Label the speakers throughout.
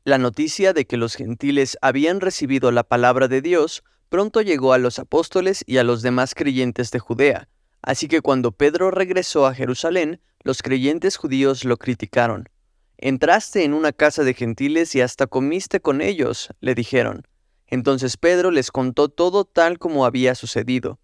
Speaker 1: La noticia de que los gentiles habían recibido la palabra de Dios pronto llegó a los apóstoles y a los demás creyentes de Judea. Así que cuando Pedro regresó a Jerusalén, los creyentes judíos lo criticaron. «Entraste en una casa de gentiles y hasta comiste con ellos», le dijeron. Entonces Pedro les contó todo tal como había sucedido.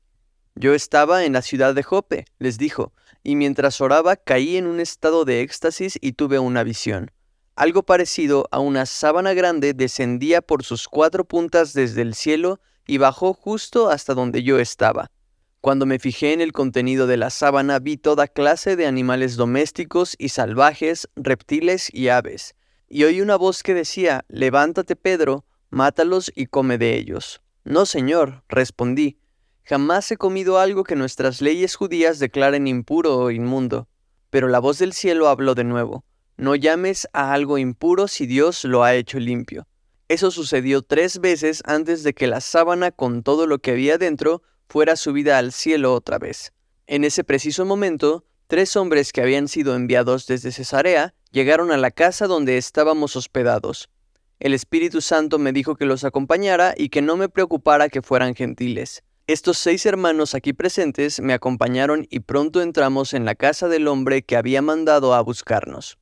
Speaker 1: «Yo estaba en la ciudad de Jope», les dijo, «y mientras oraba caí en un estado de éxtasis y tuve una visión. Algo parecido a una sábana grande descendía por sus 4 puntas desde el cielo y bajó justo hasta donde yo estaba. Cuando me fijé en el contenido de la sábana vi toda clase de animales domésticos y salvajes, reptiles y aves. Y oí una voz que decía, «Levántate, Pedro, mátalos y come de ellos». «No, Señor», respondí, «jamás he comido algo que nuestras leyes judías declaren impuro o inmundo». Pero la voz del cielo habló de nuevo, «No llames a algo impuro si Dios lo ha hecho limpio». Eso sucedió 3 veces antes de que la sábana con todo lo que había dentro fuera subida al cielo otra vez. En ese preciso momento, 3 hombres que habían sido enviados desde Cesarea llegaron a la casa donde estábamos hospedados. El Espíritu Santo me dijo que los acompañara y que no me preocupara que fueran gentiles. Estos 6 hermanos aquí presentes me acompañaron y pronto entramos en la casa del hombre que había mandado a buscarnos.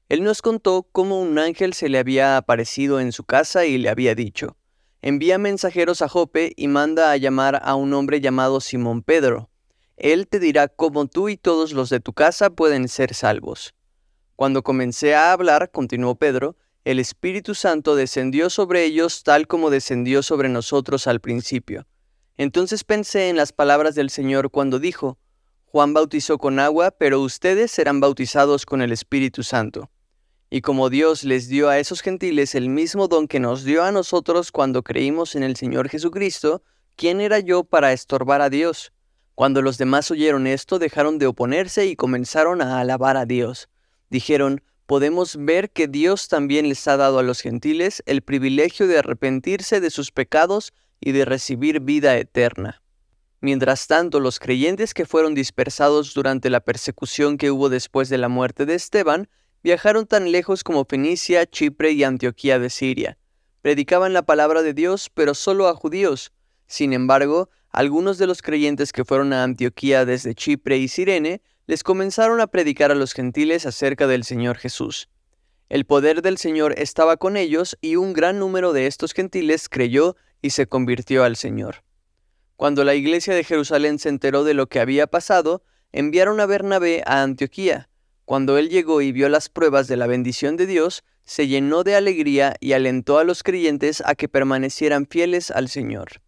Speaker 1: Él nos contó cómo un ángel se le había aparecido en su casa y le había dicho, «Envía mensajeros a Jope y manda a llamar a un hombre llamado Simón Pedro. Él te dirá cómo tú y todos los de tu casa pueden ser salvos». Cuando comencé a hablar, continuó Pedro, el Espíritu Santo descendió sobre ellos tal como descendió sobre nosotros al principio. Entonces pensé en las palabras del Señor cuando dijo, «Juan bautizó con agua, pero ustedes serán bautizados con el Espíritu Santo». Y como Dios les dio a esos gentiles el mismo don que nos dio a nosotros cuando creímos en el Señor Jesucristo, ¿quién era yo para estorbar a Dios? Cuando los demás oyeron esto, dejaron de oponerse y comenzaron a alabar a Dios. Dijeron, «Podemos ver que Dios también les ha dado a los gentiles el privilegio de arrepentirse de sus pecados y de recibir vida eterna». Mientras tanto, los creyentes que fueron dispersados durante la persecución que hubo después de la muerte de Esteban, viajaron tan lejos como Fenicia, Chipre y Antioquía de Siria. Predicaban la palabra de Dios, pero solo a judíos. Sin embargo, algunos de los creyentes que fueron a Antioquía desde Chipre y Cirene les comenzaron a predicar a los gentiles acerca del Señor Jesús. El poder del Señor estaba con ellos y un gran número de estos gentiles creyó y se convirtió al Señor. Cuando la iglesia de Jerusalén se enteró de lo que había pasado, enviaron a Bernabé a Antioquía. Cuando él llegó y vio las pruebas de la bendición de Dios, se llenó de alegría y alentó a los creyentes a que permanecieran fieles al Señor.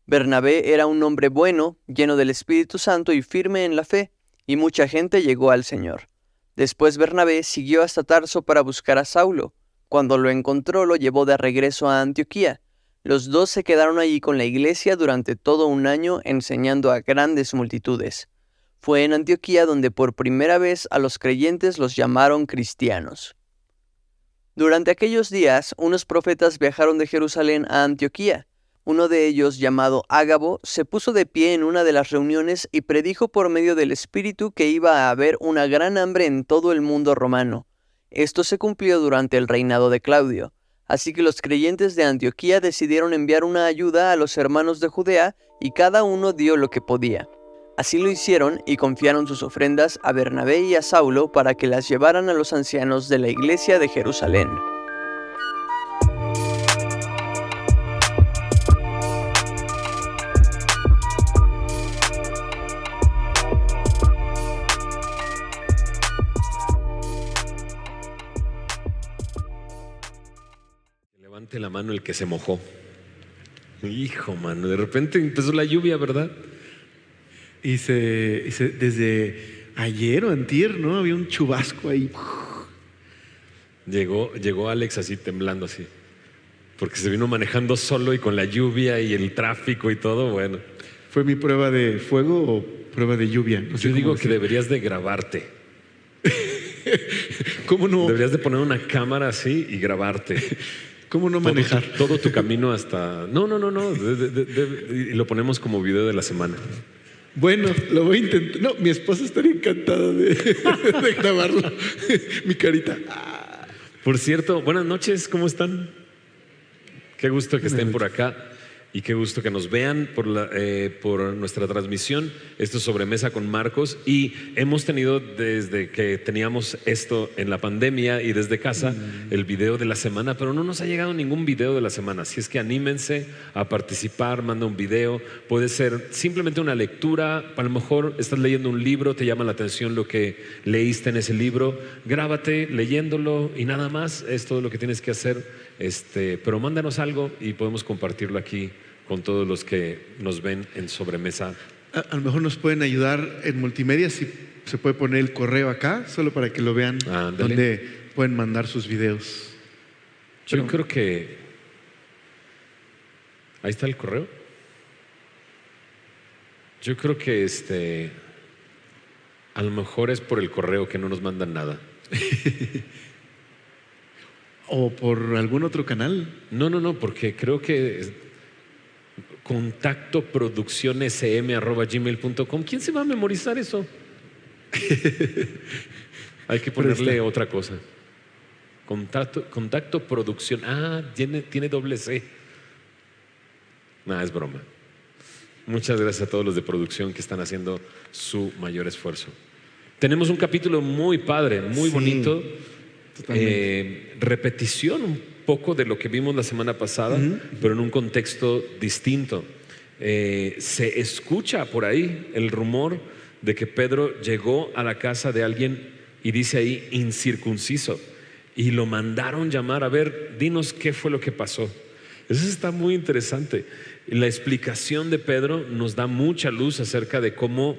Speaker 1: Bernabé era un hombre bueno, lleno del Espíritu Santo y firme en la fe, y mucha gente llegó al Señor. Después Bernabé siguió hasta Tarso para buscar a Saulo. Cuando lo encontró, lo llevó de regreso a Antioquía. Los 2 se quedaron allí con la iglesia durante todo un año enseñando a grandes multitudes. Fue en Antioquía donde por primera vez a los creyentes los llamaron cristianos. Durante aquellos días, unos profetas viajaron de Jerusalén a Antioquía. Uno de ellos, llamado Ágabo, se puso de pie en una de las reuniones y predijo por medio del Espíritu que iba a haber una gran hambre en todo el mundo romano. Esto se cumplió durante el reinado de Claudio. Así que los creyentes de Antioquía decidieron enviar una ayuda a los hermanos de Judea y cada uno dio lo que podía. Así lo hicieron y confiaron sus ofrendas a Bernabé y a Saulo para que las llevaran a los ancianos de la iglesia de Jerusalén.
Speaker 2: Levante la mano el que se mojó. Hijo, mano, de repente empezó la lluvia, ¿verdad?
Speaker 3: Y desde ayer o antier, ¿no? Había un chubasco ahí.
Speaker 2: Llegó Alex así temblando así, porque se vino manejando solo y con la lluvia y el tráfico y todo, bueno.
Speaker 3: ¿Fue mi prueba de fuego o prueba de lluvia? No sé.
Speaker 2: Yo digo que deberías de grabarte.
Speaker 3: ¿Cómo no?
Speaker 2: Deberías de poner una cámara así y grabarte.
Speaker 3: ¿Cómo no manejar?
Speaker 2: Todo tu camino hasta... No. Y lo ponemos como video de la semana.
Speaker 3: Bueno, lo voy a intentar. No, mi esposa estaría encantada de grabarlo. Mi carita.
Speaker 2: Por cierto, buenas noches, ¿cómo están? Qué gusto que estén por acá y qué gusto que nos vean por nuestra transmisión. Esto es Sobremesa con Marcos, y hemos tenido desde que teníamos esto en la pandemia y desde casa el video de la semana, pero no nos ha llegado ningún video de la semana. Así es que anímense a participar, manda un video. Puede ser simplemente una lectura, a lo mejor estás leyendo un libro, te llama la atención lo que leíste en ese libro, grábate leyéndolo y nada más. Es todo lo que tienes que hacer. Pero mándanos algo y podemos compartirlo aquí con todos los que nos ven en Sobremesa.
Speaker 3: A lo mejor nos pueden ayudar en multimedia, si se puede poner el correo acá, solo para que lo vean, donde pueden mandar sus videos.
Speaker 2: Yo creo que ahí está el correo. Yo creo que a lo mejor es por el correo que no nos mandan nada.
Speaker 3: ¿O por algún otro canal?
Speaker 2: No, porque creo que contactoproduccionesm@gmail.com. ¿Quién se va a memorizar eso? Hay que ponerle otra cosa. Contacto producción. Tiene doble C. Es broma. Muchas gracias a todos los de producción que están haciendo su mayor esfuerzo. Tenemos un capítulo muy padre, muy bonito. Repetición un poco de lo que vimos la semana pasada, pero en un contexto distinto. Se escucha por ahí el rumor de que Pedro llegó a la casa de alguien, y dice ahí incircunciso, y lo mandaron llamar. A ver, dinos qué fue lo que pasó. Eso está muy interesante. La explicación de Pedro nos da mucha luz acerca de cómo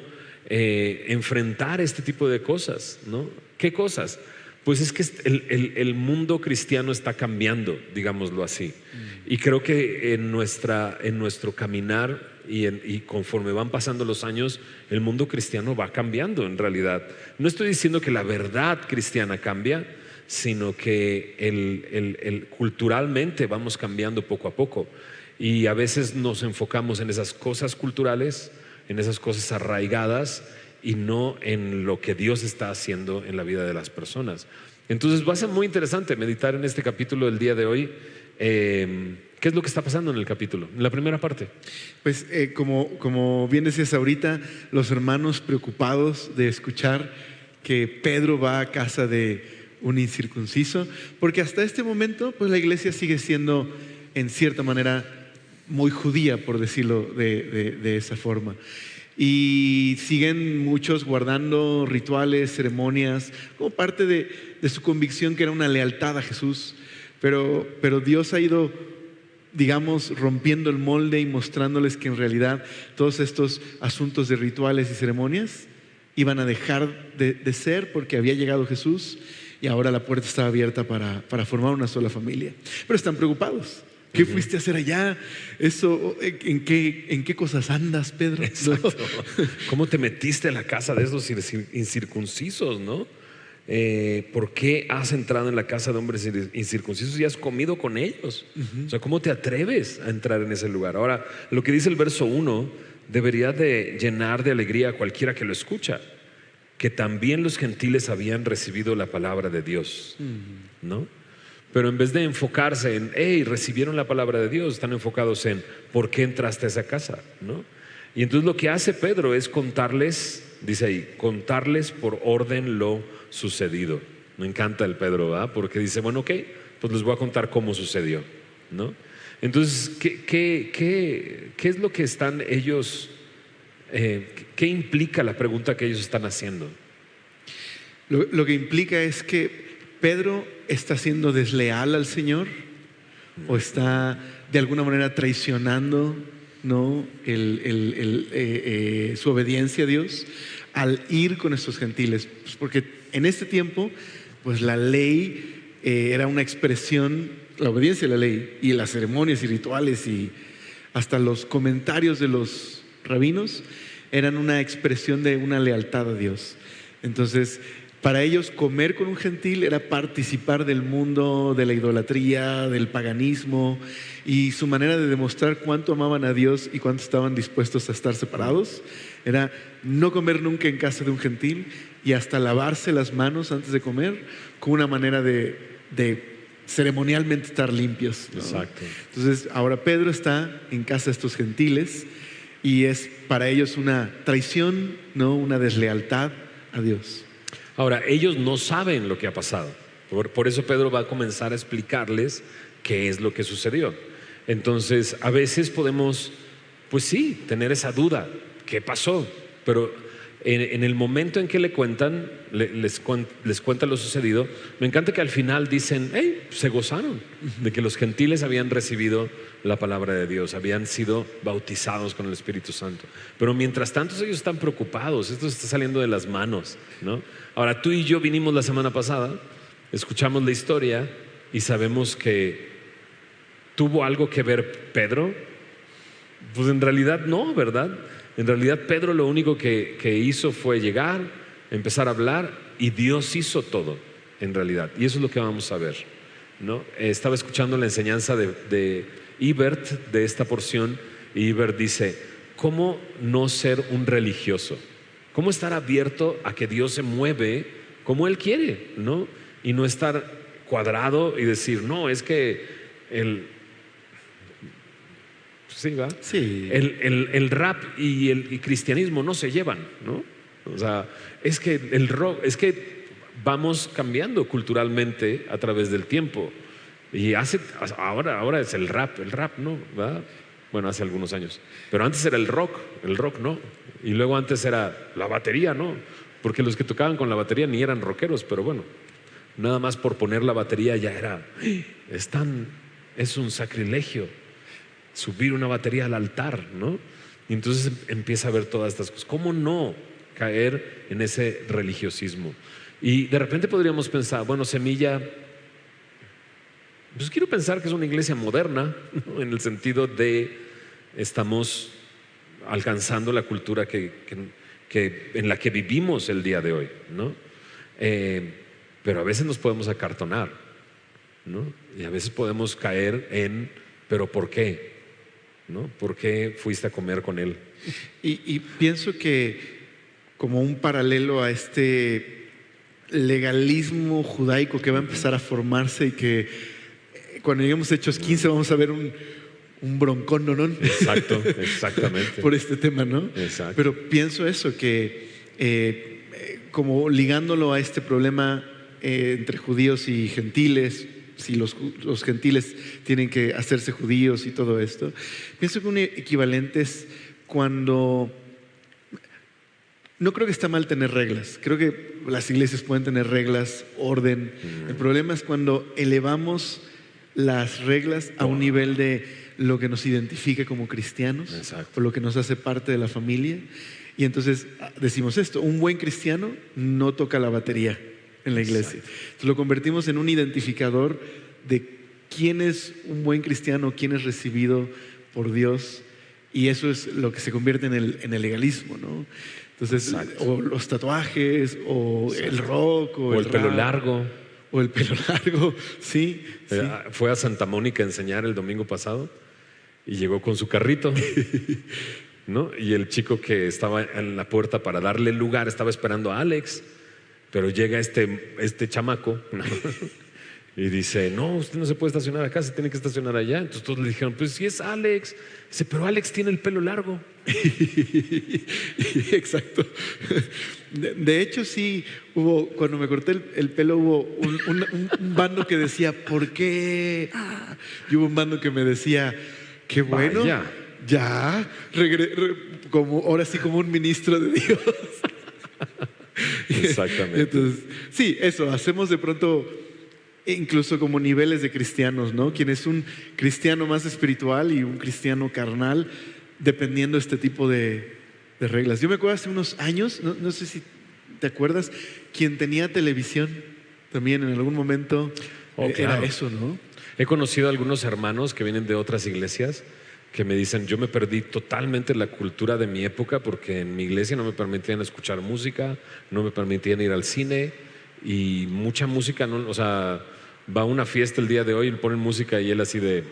Speaker 2: enfrentar este tipo de cosas, ¿no? ¿Qué cosas? Pues es que el mundo cristiano está cambiando, digámoslo así. Y creo que en nuestro caminar y conforme van pasando los años, el mundo cristiano va cambiando en realidad. No estoy diciendo que la verdad cristiana cambia, sino que culturalmente vamos cambiando poco a poco. Y a veces nos enfocamos en esas cosas culturales, en esas cosas arraigadas, y no en lo que Dios está haciendo en la vida de las personas. Entonces va a ser muy interesante meditar en este capítulo del día de hoy. ¿Qué es lo que está pasando en el capítulo? En la primera parte.
Speaker 3: Pues como bien decías ahorita, los hermanos preocupados de escuchar que Pedro va a casa de un incircunciso, porque hasta este momento pues la iglesia sigue siendo en cierta manera muy judía, por decirlo de esa forma. Y siguen muchos guardando rituales, ceremonias, como parte de su convicción que era una lealtad a Jesús. Pero Dios ha ido, digamos, rompiendo el molde y mostrándoles que en realidad todos estos asuntos de rituales y ceremonias iban a dejar de ser, porque había llegado Jesús y ahora la puerta estaba abierta para formar una sola familia. Pero están preocupados. ¿Qué fuiste a hacer allá? ¿En qué cosas andas, Pedro?
Speaker 2: Exacto. ¿Cómo te metiste a la casa de esos incircuncisos, no? ¿Por qué has entrado en la casa de hombres incircuncisos y has comido con ellos? O sea, ¿cómo te atreves a entrar en ese lugar? Ahora, lo que dice el verso 1 debería de llenar de alegría a cualquiera que lo escucha, que también los gentiles habían recibido la palabra de Dios, ¿no? Pero en vez de enfocarse en, recibieron la palabra de Dios, están enfocados en, ¿por qué entraste a esa casa? ¿No? Y entonces lo que hace Pedro es contarles, dice ahí, contarles por orden lo sucedido. Me encanta el Pedro, ¿verdad? Porque dice, bueno, ok, pues les voy a contar cómo sucedió, ¿no? Entonces, ¿qué es lo que están ellos, qué implica la pregunta que ellos están haciendo?
Speaker 3: Lo que implica es que Pedro está siendo desleal al Señor, o está de alguna manera traicionando, ¿no? Su obediencia a Dios al ir con estos gentiles. Pues porque en este tiempo pues la ley era una expresión, la obediencia a la ley y las ceremonias y rituales y hasta los comentarios de los rabinos eran una expresión de una lealtad a Dios. Entonces, para ellos comer con un gentil era participar del mundo de la idolatría, del paganismo, y su manera de demostrar cuánto amaban a Dios y cuánto estaban dispuestos a estar separados era no comer nunca en casa de un gentil y hasta lavarse las manos antes de comer, como una manera de de ceremonialmente estar limpios, ¿no?
Speaker 2: Exacto.
Speaker 3: Entonces, ahora Pedro está en casa de estos gentiles y es para ellos una traición, ¿no? Una deslealtad a Dios.
Speaker 2: Ahora, ellos no saben lo que ha pasado. Por eso Pedro va a comenzar a explicarles qué es lo que sucedió. Entonces, a veces podemos, pues sí, tener esa duda. ¿Qué pasó? Pero en el momento en que les cuenta lo sucedido, me encanta que al final dicen, hey, se gozaron de que los gentiles habían recibido la palabra de Dios, habían sido bautizados con el Espíritu Santo. Pero mientras tanto ellos están preocupados, esto se está saliendo de las manos, ¿no? Ahora, tú y yo vinimos la semana pasada, escuchamos la historia y sabemos que ¿tuvo algo que ver Pedro? Pues en realidad no, ¿verdad? En realidad Pedro lo único que hizo fue llegar, empezar a hablar y Dios hizo todo, en realidad. Y eso es lo que vamos a ver, ¿no? Estaba escuchando la enseñanza de Ibert de esta porción y Ibert dice, ¿cómo no ser un religioso? ¿Cómo estar abierto a que Dios se mueve como Él quiere, ¿no? Y no estar cuadrado y decir, no, es que sí, ¿va?
Speaker 3: Sí.
Speaker 2: El rap y el cristianismo no se llevan, ¿no? O sea, es que el rock, es que vamos cambiando culturalmente a través del tiempo. Y ahora es el rap no, ¿va? Bueno, hace algunos años. Pero antes era el rock no. Y luego antes era la batería, ¿no? Porque los que tocaban con la batería ni eran rockeros, pero bueno, nada más por poner la batería ya era, es un sacrilegio subir una batería al altar, ¿no? Y entonces empieza a ver todas estas cosas. ¿Cómo no caer en ese religiosismo? Y de repente podríamos pensar, bueno, Semilla, pues quiero pensar que es una iglesia moderna, ¿no? En el sentido de estamos alcanzando la cultura en la que vivimos el día de hoy, ¿no? Pero a veces nos podemos acartonar, ¿no? Y a veces podemos caer en, ¿pero por qué? ¿No? ¿Por qué fuiste a comer con él?
Speaker 3: Y pienso que como un paralelo a este legalismo judaico que va a empezar a formarse y que cuando lleguemos a Hechos 15 vamos a ver un broncón, ¿no?
Speaker 2: Exacto, exactamente.
Speaker 3: Por este tema, ¿no?
Speaker 2: Exacto.
Speaker 3: Pero pienso eso, que como ligándolo a este problema entre judíos y gentiles, si los gentiles tienen que hacerse judíos y todo esto, pienso que un equivalente es cuando, no creo que está mal tener reglas, creo que las iglesias pueden tener reglas, orden. El problema es cuando elevamos las reglas a un nivel de lo que nos identifica como cristianos.
Speaker 2: Exacto.
Speaker 3: O lo que nos hace parte de la familia. Y entonces decimos esto, un buen cristiano no toca la batería en la iglesia. Entonces lo convertimos en un identificador de quién es un buen cristiano, quién es recibido por Dios, y eso es lo que se convierte en el legalismo, ¿no? Entonces, o los tatuajes, o el rock,
Speaker 2: o el pelo largo.
Speaker 3: O el pelo largo, sí.
Speaker 2: Fue a Santa Mónica a enseñar el domingo pasado y llegó con su carrito, ¿no? Y el chico que estaba en la puerta para darle lugar estaba esperando a Alex. Pero llega este chamaco, ¿no? Y dice, no, usted no se puede estacionar acá, se tiene que estacionar allá. Entonces todos le dijeron, pues si es Alex. Dice, pero Alex tiene el pelo largo.
Speaker 3: Exacto. De hecho, sí, cuando me corté el pelo, hubo un bando que decía, ¿por qué? Y hubo un bando que me decía, qué bueno,
Speaker 2: vaya,
Speaker 3: ya, ahora sí como un ministro de Dios.
Speaker 2: Exactamente.
Speaker 3: Entonces, sí, eso, hacemos de pronto incluso como niveles de cristianos, ¿no? Quien es un cristiano más espiritual y un cristiano carnal, dependiendo de este tipo de reglas. Yo me acuerdo hace unos años, no sé si te acuerdas, quien tenía televisión también en algún momento
Speaker 2: claro.
Speaker 3: Era eso, ¿no?
Speaker 2: He conocido a algunos hermanos que vienen de otras iglesias que me dicen, yo me perdí totalmente la cultura de mi época porque en mi iglesia no me permitían escuchar música, no me permitían ir al cine y mucha música, no, o sea, va a una fiesta el día de hoy y ponen música y él así de,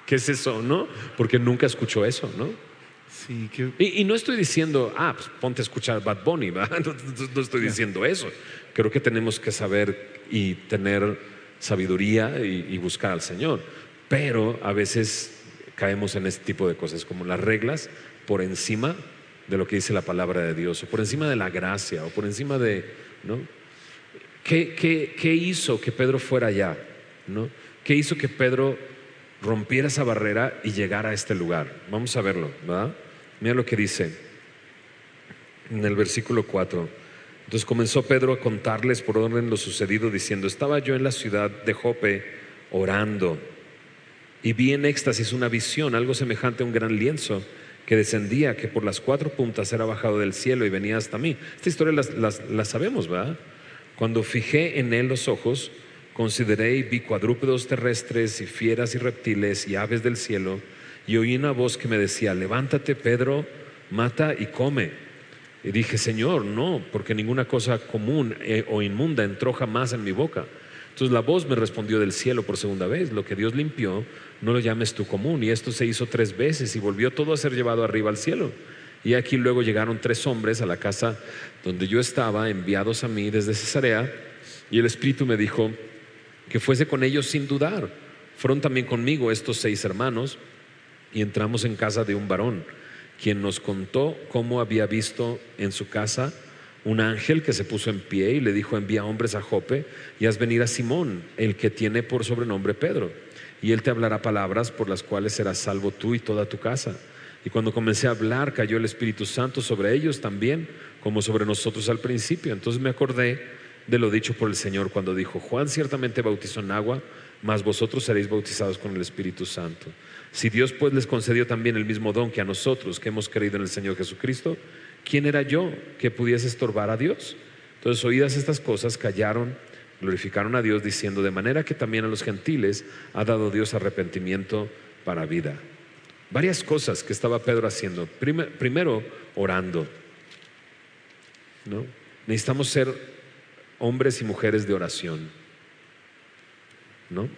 Speaker 2: ¿qué es eso, no? Porque nunca escuchó eso, ¿no?
Speaker 3: Sí, que
Speaker 2: Y no estoy diciendo, pues ponte a escuchar Bad Bunny, ¿verdad? No estoy diciendo eso. Creo que tenemos que saber y tener sabiduría y buscar al Señor. Pero a veces caemos en este tipo de cosas, como las reglas por encima de lo que dice la palabra de Dios, o por encima de la gracia, o por encima de, ¿no? ¿Qué hizo que Pedro fuera allá? ¿No? ¿Qué hizo que Pedro rompiera esa barrera y llegara a este lugar? Vamos a verlo, ¿verdad? Mira lo que dice en el versículo 4. Entonces comenzó Pedro a contarles por orden lo sucedido, diciendo: estaba yo en la ciudad de Jope orando, y vi en éxtasis una visión, algo semejante a un gran lienzo que descendía, que por las 4 puntas era bajado del cielo y venía hasta mí. Esta historia la sabemos, ¿verdad? Cuando fijé en él los ojos, consideré y vi cuadrúpedos terrestres y fieras y reptiles y aves del cielo, y oí una voz que me decía: levántate, Pedro, mata y come. Y dije: Señor, no, porque ninguna cosa común o inmunda entró jamás en mi boca. Entonces la voz me respondió del cielo por segunda vez: lo que Dios limpió, no lo llames tú común. Y esto se hizo 3 veces y volvió todo a ser llevado arriba al cielo. Y aquí luego llegaron 3 hombres a la casa donde yo estaba, enviados a mí desde Cesarea, y el Espíritu me dijo que fuese con ellos sin dudar. Fueron también conmigo estos 6 hermanos, y entramos en casa de un varón, quien nos contó cómo había visto en su casa un ángel que se puso en pie y le dijo: envía hombres a Jope y haz venir a Simón, el que tiene por sobrenombre Pedro, y él te hablará palabras por las cuales serás salvo tú y toda tu casa. Y cuando comencé a hablar, cayó el Espíritu Santo sobre ellos también, como sobre nosotros al principio. Entonces me acordé de lo dicho por el Señor cuando dijo: Juan ciertamente bautizó en agua, mas vosotros seréis bautizados con el Espíritu Santo. Si Dios pues les concedió también el mismo don que a nosotros, que hemos creído en el Señor Jesucristo, ¿quién era yo que pudiese estorbar a Dios? Entonces, oídas estas cosas, callaron, glorificaron a Dios, diciendo: de manera que también a los gentiles ha dado Dios arrepentimiento para vida. Varias cosas que estaba Pedro haciendo. Primero, orando, ¿no? Necesitamos ser hombres y mujeres de oración, ¿no?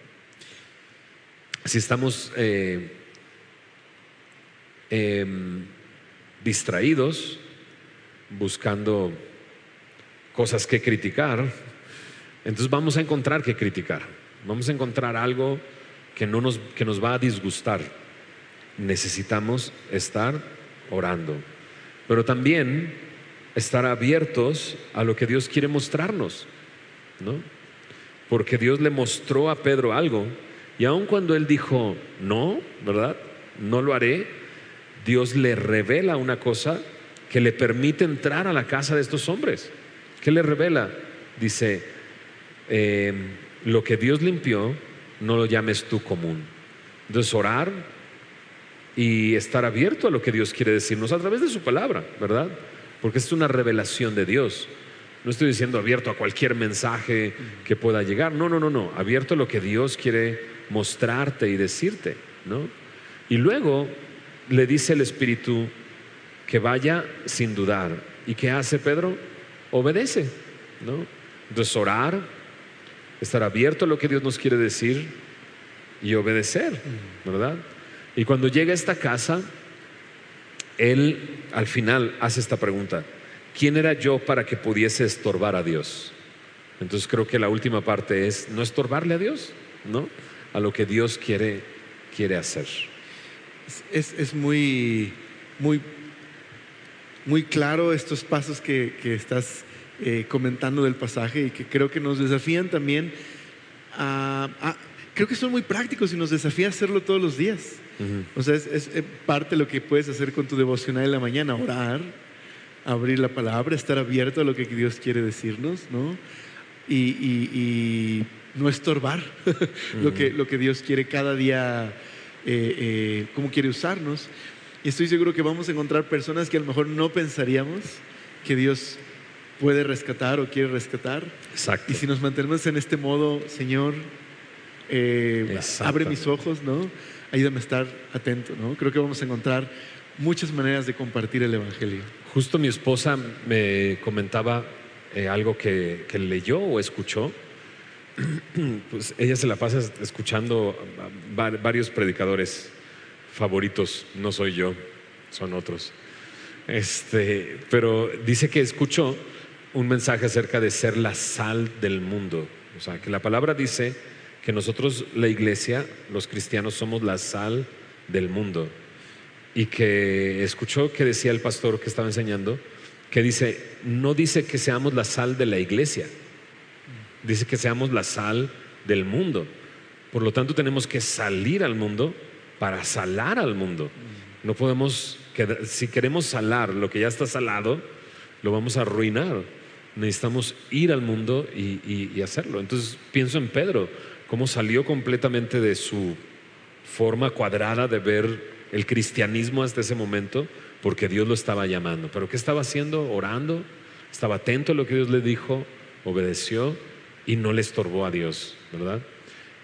Speaker 2: Si estamos distraídos, buscando cosas que criticar, entonces vamos a encontrar que criticar. Vamos a encontrar algo que nos va a disgustar. Necesitamos estar orando, pero también estar abiertos a lo que Dios quiere mostrarnos, ¿no? Porque Dios le mostró a Pedro algo, y aun cuando él dijo no, ¿verdad? No lo haré, Dios le revela una cosa que le permite entrar a la casa de estos hombres. ¿Qué le revela? Dice: lo que Dios limpió, no lo llames tú común. Entonces, orar y estar abierto a lo que Dios quiere decirnos a través de su palabra, ¿verdad? Porque es una revelación de Dios. No estoy diciendo abierto a cualquier mensaje que pueda llegar. No. Abierto a lo que Dios quiere mostrarte y decirte, ¿no? Y luego le dice el Espíritu que vaya sin dudar. ¿Y qué hace Pedro? Obedece, ¿no? Entonces, orar, estar abierto a lo que Dios nos quiere decir y obedecer, ¿verdad? Y cuando llega a esta casa, él al final hace esta pregunta: ¿quién era yo para que pudiese estorbar a Dios? Entonces creo que la última parte es no estorbarle a Dios, ¿no? A lo que Dios quiere hacer.
Speaker 3: es muy claro estos pasos que estás comentando del pasaje, y que creo que nos desafían también creo que son muy prácticos y nos desafía a hacerlo todos los días. O sea, es parte de lo que puedes hacer con tu devocional en la mañana: orar, abrir la palabra, estar abierto a lo que Dios quiere decirnos, ¿no? Y no estorbar lo que Dios quiere cada día, cómo quiere usarnos. Y estoy seguro que vamos a encontrar personas que a lo mejor no pensaríamos que Dios puede rescatar o quiere rescatar.
Speaker 2: Exacto.
Speaker 3: Y si nos mantenemos en este modo: Señor, abre mis ojos, ¿no? Ayúdame a estar atento, ¿no? Creo que vamos a encontrar muchas maneras de compartir el Evangelio.
Speaker 2: Justo mi esposa me comentaba algo que leyó o escuchó. Pues ella se la pasa escuchando a varios predicadores favoritos, no soy yo. son otros. Pero dice que escuchó un mensaje acerca de ser la sal del mundo. O sea, que la palabra dice que nosotros, la iglesia, los cristianos, somos la sal del mundo. Y que escuchó que decía el pastor que estaba enseñando, que dice, no dice que seamos la sal de la iglesia, dice que seamos la sal del mundo. Por lo tanto, tenemos que salir al mundo para salar al mundo. No podemos, si queremos salar lo que ya está salado, lo vamos a arruinar. Necesitamos ir al mundo y hacerlo. Entonces pienso en Pedro, cómo salió completamente de su forma cuadrada de ver el cristianismo hasta ese momento, porque Dios lo estaba llamando. ¿Pero qué estaba haciendo? Orando, estaba atento a lo que Dios le dijo, obedeció y no le estorbó a Dios, ¿verdad?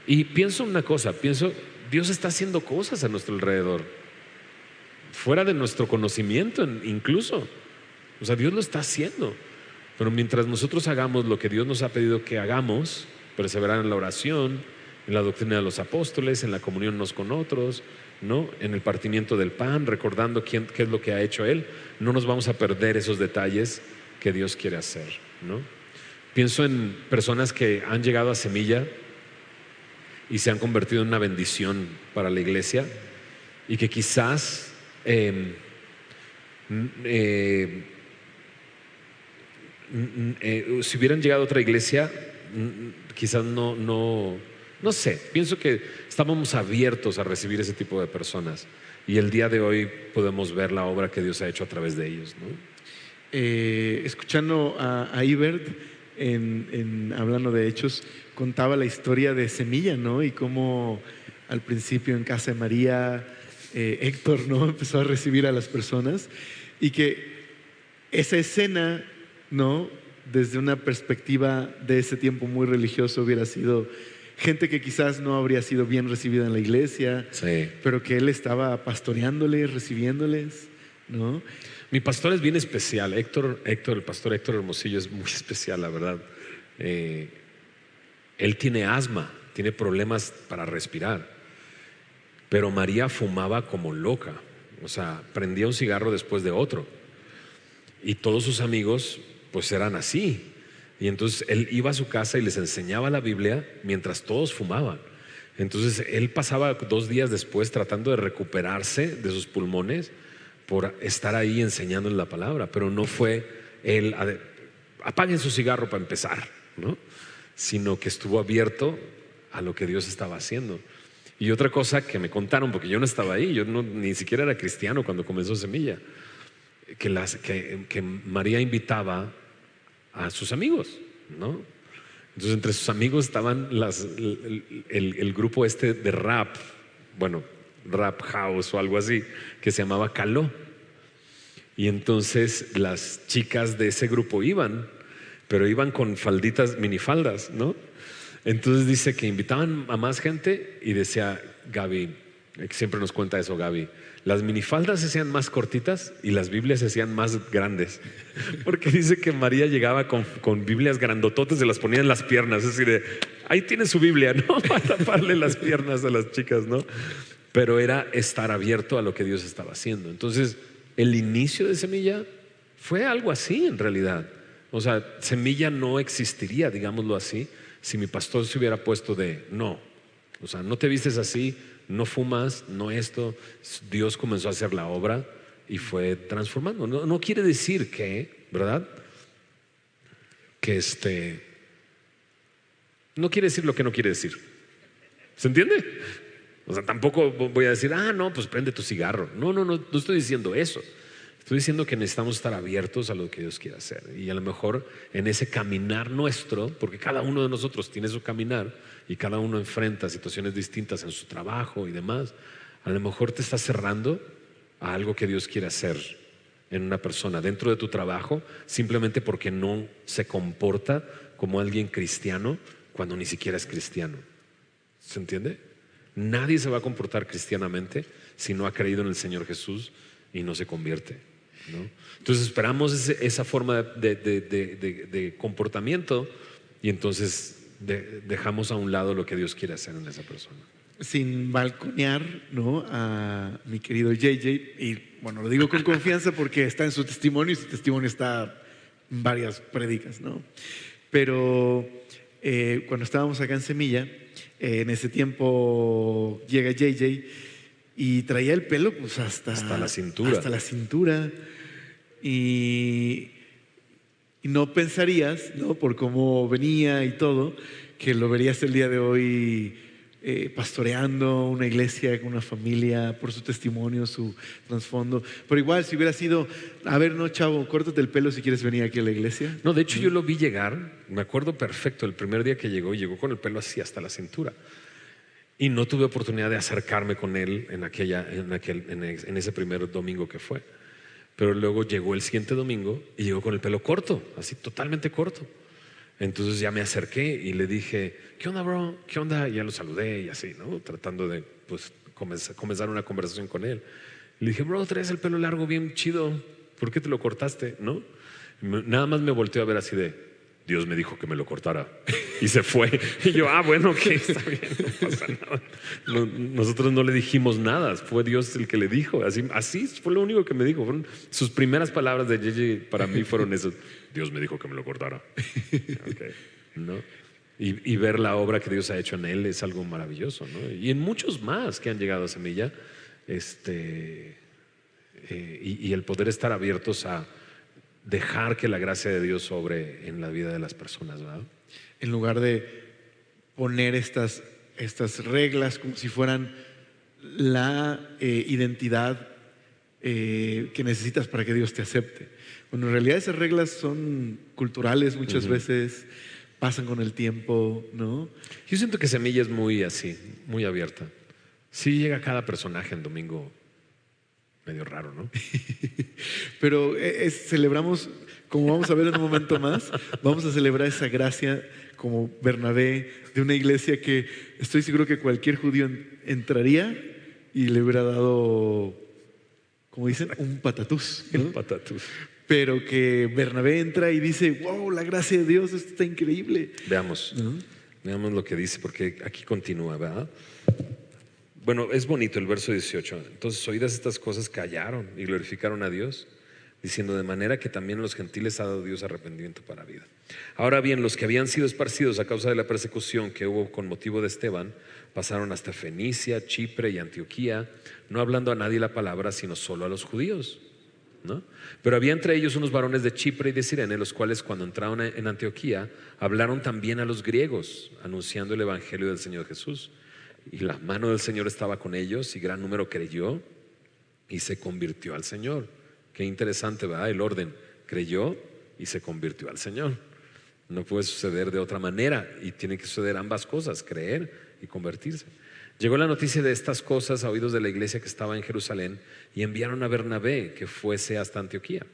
Speaker 2: Y pienso una cosa, Dios está haciendo cosas a nuestro alrededor, fuera de nuestro conocimiento incluso. O sea, Dios lo está haciendo. Pero mientras nosotros hagamos lo que Dios nos ha pedido que hagamos, perseverar en la oración, en la doctrina de los apóstoles, en la comunión unos con otros, ¿no? En el partimiento del pan, recordando qué es lo que ha hecho Él, no nos vamos a perder esos detalles que Dios quiere hacer, ¿no? Pienso en personas que han llegado a Semilla y se han convertido en una bendición para la iglesia, y que quizás si hubieran llegado a otra iglesia, quizás no sé, pienso que estábamos abiertos a recibir ese tipo de personas, y el día de hoy podemos ver la obra que Dios ha hecho a través de ellos, ¿no?
Speaker 3: Escuchando a Ibert hablando de Hechos, contaba la historia de Semilla, ¿no? Y cómo al principio en casa de María, Héctor, ¿no? Empezó a recibir a las personas, y que esa escena, ¿no? Desde una perspectiva de ese tiempo muy religioso, hubiera sido gente que quizás no habría sido bien recibida en la iglesia,
Speaker 2: Sí.
Speaker 3: pero que él estaba pastoreándoles, recibiéndoles, ¿no?
Speaker 2: Mi pastor es bien especial, el pastor Héctor Hermosillo es muy especial, la verdad. Él tiene asma, tiene problemas para respirar, pero María fumaba como loca, o sea, prendía un cigarro después de otro, y todos sus amigos pues eran así, y entonces él iba a su casa y les enseñaba la Biblia mientras todos fumaban. Entonces él pasaba 2 días después tratando de recuperarse de sus pulmones por estar ahí enseñándoles la palabra, pero no fue él apaguen su cigarro para empezar, ¿no? Sino que estuvo abierto a lo que Dios estaba haciendo. Y otra cosa que me contaron, porque yo no estaba ahí, yo ni siquiera era cristiano cuando comenzó Semilla, que María invitaba a sus amigos, ¿no? Entonces entre sus amigos estaban el grupo de rap, bueno, rap house o algo así, que se llamaba Caló. Y entonces las chicas de ese grupo iban, pero iban con falditas, minifaldas, ¿no? Entonces dice que invitaban a más gente, y decía Gaby, que siempre nos cuenta eso Gaby, las minifaldas se hacían más cortitas y las Biblias se hacían más grandes, porque dice que María llegaba con Biblias grandototes, se las ponía en las piernas, es decir, ahí tiene su Biblia, ¿no? Para taparle las piernas a las chicas, ¿no? Pero era estar abierto a lo que Dios estaba haciendo. Entonces el inicio de Semilla fue algo así en realidad. O sea, Semilla no existiría, digámoslo así, si mi pastor se hubiera puesto no, o sea, no te vistes así, no fumas, no esto. Dios comenzó a hacer la obra y fue transformando. No quiere decir que, ¿verdad? Que no quiere decir lo que no quiere decir. ¿Se entiende? O sea, tampoco voy a decir, no, pues prende tu cigarro. No estoy diciendo eso. Estoy diciendo que necesitamos estar abiertos a lo que Dios quiere hacer. Y a lo mejor en ese caminar nuestro, porque cada uno de nosotros tiene su caminar y cada uno enfrenta situaciones distintas en su trabajo y demás, a lo mejor te estás cerrando a algo que Dios quiere hacer en una persona dentro de tu trabajo, simplemente porque no se comporta como alguien cristiano cuando ni siquiera es cristiano. ¿Se entiende? Nadie se va a comportar cristianamente si no ha creído en el Señor Jesús y no se convierte, ¿no? Entonces esperamos esa forma de comportamiento, y entonces dejamos a un lado lo que Dios quiere hacer en esa persona.
Speaker 3: sin balconear, ¿no?, a mi querido JJ, y bueno, lo digo con confianza porque está en su testimonio y su testimonio está en varias prédicas, ¿no? Pero cuando estábamos acá en Semilla, en ese tiempo llega JJ y traía el pelo pues hasta
Speaker 2: la cintura.
Speaker 3: Hasta la cintura. Y no pensarías, ¿no?, por cómo venía y todo, que lo verías el día de hoy pastoreando una iglesia con una familia, por su testimonio, su trasfondo. Pero igual, si hubiera sido, a ver, no, chavo, córtate el pelo si quieres venir aquí a la iglesia.
Speaker 2: No, de hecho yo lo vi llegar, me acuerdo perfecto, el primer día que llegó con el pelo así hasta la cintura. Y no tuve oportunidad de acercarme con él en ese primer domingo que fue. Pero luego llegó el siguiente domingo y llegó con el pelo corto, así totalmente corto. Entonces ya me acerqué y le dije, ¿qué onda, bro? ¿Qué onda? Y ya lo saludé y así, ¿no? Tratando de pues, comenzar una conversación con él. Le dije, bro, traes el pelo largo bien chido, ¿por qué te lo cortaste? ¿No? Nada más me volteó a ver así de, Dios me dijo que me lo cortara. Y se fue. Y yo, bueno, ok, está bien, no pasa nada. Nosotros no le dijimos nada, fue Dios el que le dijo. Así fue lo único que me dijo. Sus primeras palabras de JJ para mí fueron esos, Dios me dijo que me lo cortara. Okay, ¿no? Y ver la obra que Dios ha hecho en él es algo maravilloso, ¿no? Y en muchos más que han llegado a Semilla, y el poder estar abiertos a dejar que la gracia de Dios sobre en la vida de las personas, ¿verdad?
Speaker 3: En lugar de poner estas reglas como si fueran la identidad que necesitas para que Dios te acepte. Bueno, en realidad esas reglas son culturales muchas veces, pasan con el tiempo, ¿no?
Speaker 2: Yo siento que Semilla es muy así, muy abierta. Sí llega cada personaje en domingo medio raro, ¿no?
Speaker 3: Pero celebramos, como vamos a ver en un momento más, vamos a celebrar esa gracia como Bernabé de una iglesia que estoy seguro que cualquier judío entraría y le hubiera dado, como dicen, un patatús, ¿no?
Speaker 2: El patatús.
Speaker 3: Pero que Bernabé entra y dice, wow, la gracia de Dios, esto está increíble.
Speaker 2: Veamos, veamos lo que dice, porque aquí continúa, ¿verdad? Bueno, es bonito el verso 18. Entonces, oídas estas cosas, callaron y glorificaron a Dios, diciendo, de manera que también a los gentiles ha dado Dios arrepentimiento para vida. Ahora bien, los que habían sido esparcidos a causa de la persecución que hubo con motivo de Esteban, pasaron hasta Fenicia, Chipre y Antioquía, no hablando a nadie la palabra, sino solo a los judíos, ¿no? Pero había entre ellos unos varones de Chipre y de Cirene, los cuales cuando entraron en Antioquía, hablaron también a los griegos, anunciando el evangelio del Señor Jesús. Y la mano del Señor estaba con ellos y gran número creyó y se convirtió al Señor. Qué interesante, ¿verdad? El orden, creyó y se convirtió al Señor. No puede suceder de otra manera y tiene que suceder ambas cosas, creer y convertirse. Llegó la noticia de estas cosas a oídos de la iglesia que estaba en Jerusalén y enviaron a Bernabé que fuese hasta Antioquía.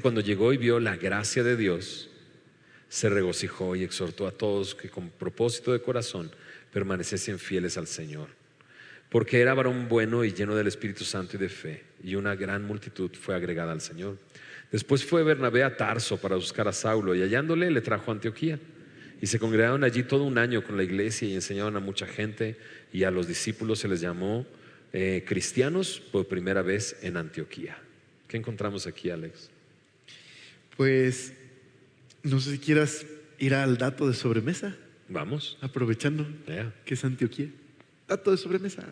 Speaker 2: Cuando llegó y vio la gracia de Dios, se regocijó y exhortó a todos que con propósito de corazón permaneciesen fieles al Señor, porque era varón bueno y lleno del Espíritu Santo y de fe, y una gran multitud fue agregada al Señor. Después fue Bernabé a Tarso para buscar a Saulo, y hallándole le trajo a Antioquía. Y se congregaron allí todo un año con la iglesia y enseñaban a mucha gente, y a los discípulos se les llamó cristianos por primera vez en Antioquía. ¿Qué encontramos aquí, Alex?
Speaker 3: Pues no sé si quieras ir al dato de sobremesa.
Speaker 2: Vamos.
Speaker 3: Aprovechando que es Antioquía. Dato de sobremesa.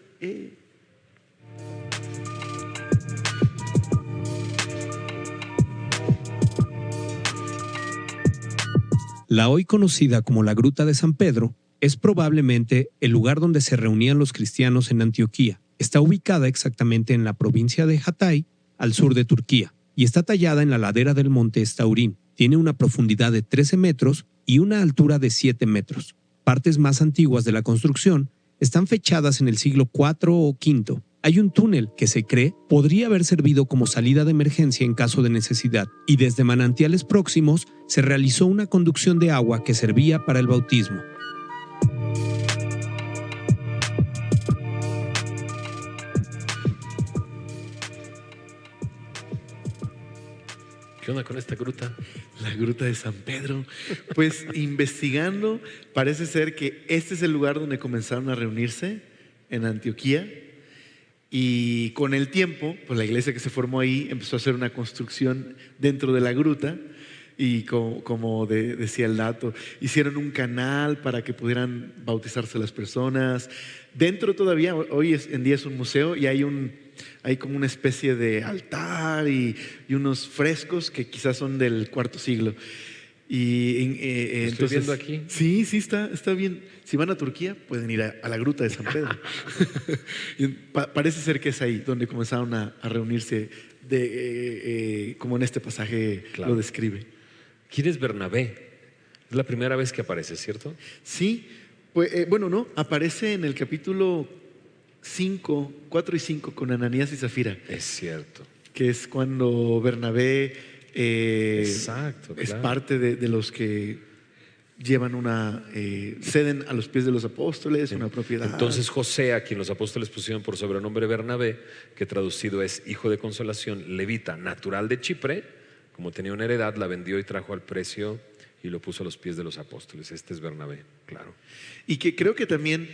Speaker 4: La hoy conocida como la Gruta de San Pedro es probablemente el lugar donde se reunían los cristianos en Antioquía. Está ubicada exactamente en la provincia de Hatay, al sur de Turquía, y está tallada en la ladera del monte Estaurín. Tiene una profundidad de 13 metros y una altura de 7 metros. Partes más antiguas de la construcción están fechadas en el siglo IV o V. Hay un túnel que se cree podría haber servido como salida de emergencia en caso de necesidad, y desde manantiales próximos se realizó una conducción de agua que servía para el bautismo.
Speaker 2: ¿Qué onda con esta gruta?
Speaker 3: La gruta de San Pedro. Pues investigando, parece ser que este es el lugar donde comenzaron a reunirse en Antioquía. Y con el tiempo, pues la iglesia que se formó ahí empezó a hacer una construcción dentro de la gruta. Y como decía el dato, hicieron un canal para que pudieran bautizarse las personas. Dentro todavía, hoy en día es un museo y hay como una especie de altar y unos frescos que quizás son del IV siglo.
Speaker 2: Estoy
Speaker 3: Entonces,
Speaker 2: viendo aquí.
Speaker 3: Sí, está bien. Si van a Turquía, pueden ir a la gruta de San Pedro. Y parece ser que es ahí donde comenzaron a reunirse, como en este pasaje lo describe.
Speaker 2: ¿Quién es Bernabé? Es la primera vez que aparece, ¿cierto?
Speaker 3: Sí, pues, no, aparece en el capítulo 5, 4 y 5 con Ananías y Zafira.
Speaker 2: Es cierto.
Speaker 3: Que es cuando Bernabé
Speaker 2: Exacto,
Speaker 3: es
Speaker 2: claro.
Speaker 3: parte de los que llevan ceden a los pies de los apóstoles una propiedad.
Speaker 2: Entonces José, a quien los apóstoles pusieron por sobrenombre Bernabé, que traducido es hijo de consolación, levita, natural de Chipre, como tenía una heredad, la vendió y trajo al precio y lo puso a los pies de los apóstoles. Este es Bernabé, claro.
Speaker 3: Y que creo que también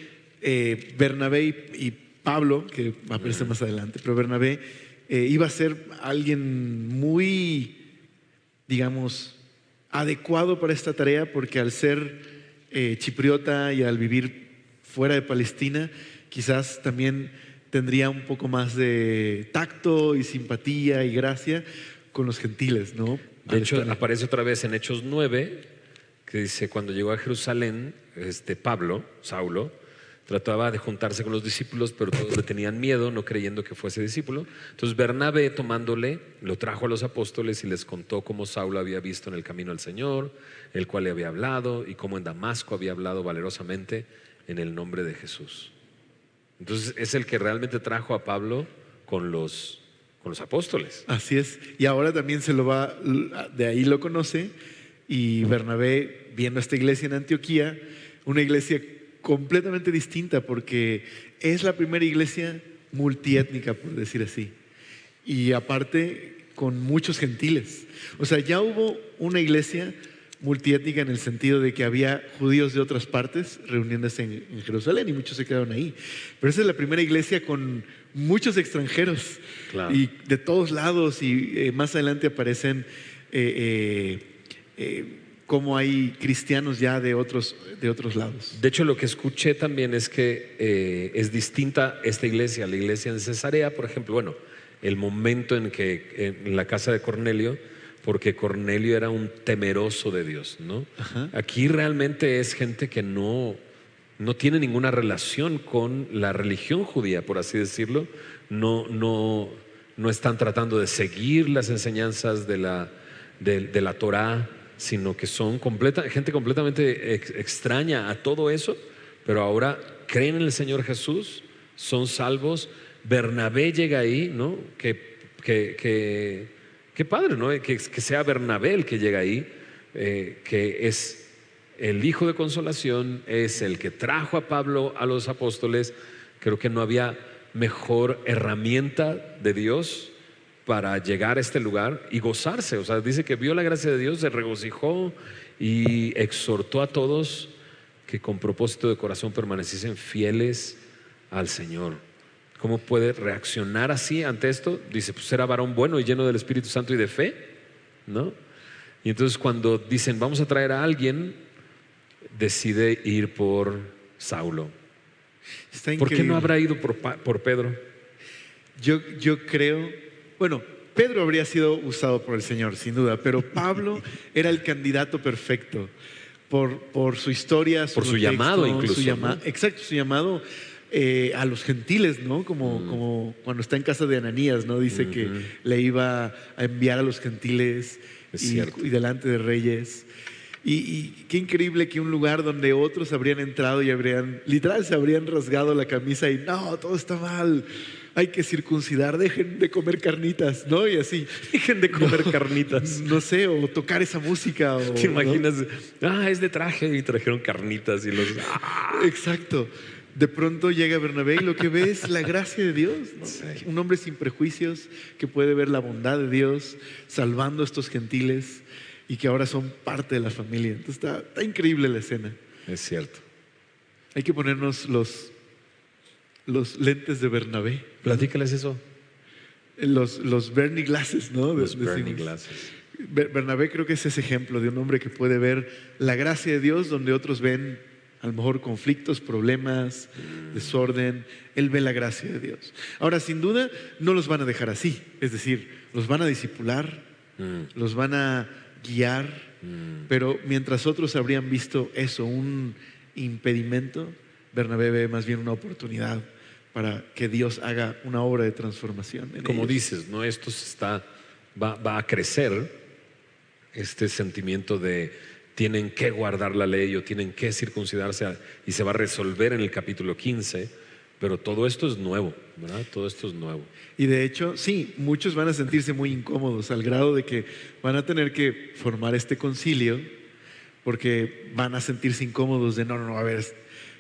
Speaker 3: Bernabé y Pablo, que va a aparecer más adelante, pero Bernabé iba a ser alguien muy, digamos, adecuado para esta tarea, porque al ser chipriota y al vivir fuera de Palestina, quizás también tendría un poco más de tacto y simpatía y gracia con los gentiles, ¿no?
Speaker 2: De hecho, aparece otra vez en Hechos 9, que dice, cuando llegó a Jerusalén, Saulo, trataba de juntarse con los discípulos, pero todos le tenían miedo, no creyendo que fuese discípulo. Entonces Bernabé, tomándole, lo trajo a los apóstoles y les contó cómo Saulo había visto en el camino al Señor, el cual le había hablado, y cómo en Damasco había hablado valerosamente en el nombre de Jesús. Entonces es el que realmente trajo a Pablo con los apóstoles.
Speaker 3: Así es. Y ahora también de ahí lo conoce, y Bernabé, viendo esta iglesia en Antioquía, una iglesia completamente distinta, porque es la primera iglesia multiétnica, por decir así, y aparte con muchos gentiles. O sea, ya hubo una iglesia multiétnica en el sentido de que había judíos de otras partes reuniéndose en Jerusalén, y muchos se quedaron ahí. Pero esa es la primera iglesia con muchos extranjeros,
Speaker 2: claro,
Speaker 3: y de todos lados, y más adelante aparecen como hay cristianos ya de otros lados.
Speaker 2: De hecho, lo que escuché también es que es distinta esta iglesia, la iglesia de Cesarea, por ejemplo, el momento en que en la casa de Cornelio, porque Cornelio era un temeroso de Dios, ¿no?
Speaker 3: Ajá.
Speaker 2: Aquí realmente es gente que no tiene ninguna relación con la religión judía, por así decirlo. No están tratando de seguir las enseñanzas de la Torá, sino que son gente completamente extraña a todo eso, pero ahora creen en el Señor Jesús, son salvos. Bernabé llega ahí, ¿no? Qué padre, ¿no? Que sea Bernabé el que llega ahí, que es el hijo de consolación, es el que trajo a Pablo a los apóstoles. Creo que no había mejor herramienta de Dios para llegar a este lugar y gozarse. O sea, dice que vio la gracia de Dios, se regocijó y exhortó a todos que con propósito de corazón permaneciesen fieles al Señor. ¿Cómo puede reaccionar así ante esto? Dice, pues era varón bueno y lleno del Espíritu Santo y de fe, ¿no? Y entonces cuando dicen, vamos a traer a alguien, decide ir por Saulo.
Speaker 3: Está
Speaker 2: ¿Por qué
Speaker 3: increíble.
Speaker 2: no habrá ido por Pedro?
Speaker 3: Yo creo, Pedro habría sido usado por el Señor, sin duda, pero Pablo era el candidato perfecto por su historia,
Speaker 2: por su llamado incluso, ¿no?
Speaker 3: Exacto, su llamado a los gentiles, ¿no? Como cuando está en casa de Ananías, ¿no? Dice que le iba a enviar a los gentiles y delante de reyes. Y qué increíble que un lugar donde otros habrían entrado y literal se habrían rasgado la camisa y no, todo está mal, hay que circuncidar, dejen de comer carnitas, ¿no? Y así,
Speaker 2: dejen de comer carnitas.
Speaker 3: No sé, o tocar esa música.
Speaker 2: ¿Te imaginas? ¿No? Es de traje y trajeron carnitas y los...
Speaker 3: Exacto. de pronto llega Bernabé y lo que ve es la gracia de Dios, ¿no?
Speaker 2: Sí.
Speaker 3: Un hombre sin prejuicios que puede ver la bondad de Dios salvando a estos gentiles y que ahora son parte de la familia. Entonces está increíble la escena.
Speaker 2: Es cierto.
Speaker 3: Hay que ponernos los lentes de Bernabé,
Speaker 2: Platícales eso.
Speaker 3: los Bernie glasses, ¿no?
Speaker 2: Los Bernie
Speaker 3: Decimos.
Speaker 2: Glasses.
Speaker 3: Bernabé creo que es ese ejemplo de un hombre que puede ver la gracia de Dios donde otros ven a lo mejor conflictos, problemas, desorden. Él ve la gracia de Dios. Ahora, sin duda, no los van a dejar así. Es decir, los van a discipular, los van a guiar, pero mientras otros habrían visto eso, un impedimento, Bernabé ve más bien una oportunidad para que Dios haga una obra de transformación en
Speaker 2: Como
Speaker 3: ellos.
Speaker 2: dices, ¿no? Esto va a crecer, este sentimiento de tienen que guardar la ley o tienen que circuncidarse, y se va a resolver en el capítulo 15, pero todo esto es nuevo, ¿verdad? Todo esto es nuevo.
Speaker 3: Y de hecho, sí, muchos van a sentirse muy incómodos al grado de que van a tener que formar este concilio porque van a sentirse incómodos de no, a ver,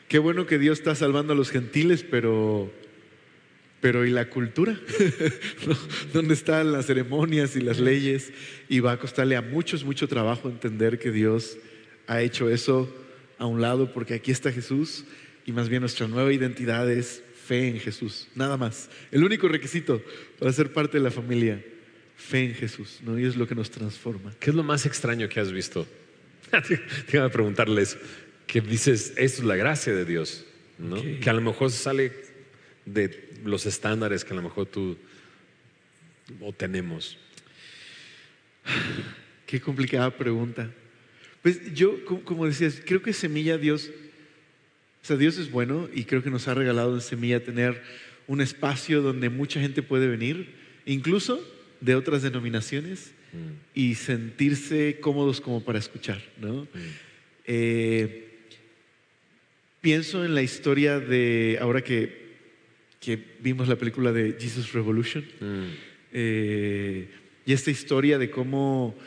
Speaker 3: qué bueno que Dios está salvando a los gentiles, pero ¿y la cultura? ¿No? ¿Dónde están las ceremonias y las leyes? Y va a costarle a muchos mucho trabajo entender que Dios ha hecho eso a un lado, porque aquí está Jesús y más bien nuestra nueva identidad es fe en Jesús, nada más. El único requisito para ser parte de la familia, fe en Jesús, ¿no? Y es lo que nos transforma.
Speaker 2: ¿Qué es lo más extraño que has visto? Te iba a preguntarles, que dices, esto es la gracia de Dios, ¿no?
Speaker 3: Ok.
Speaker 2: Que a lo mejor sale de los estándares que a lo mejor tú o tenemos.
Speaker 3: Qué complicada pregunta. Pues yo, como decías, creo que Semilla Dios, o sea, Dios es bueno y creo que nos ha regalado en Semilla tener un espacio donde mucha gente puede venir, incluso de otras denominaciones, y sentirse cómodos como para escuchar, ¿no? Pienso en la historia de, ahora que vimos la película de Jesus Revolution, y esta historia de cómo,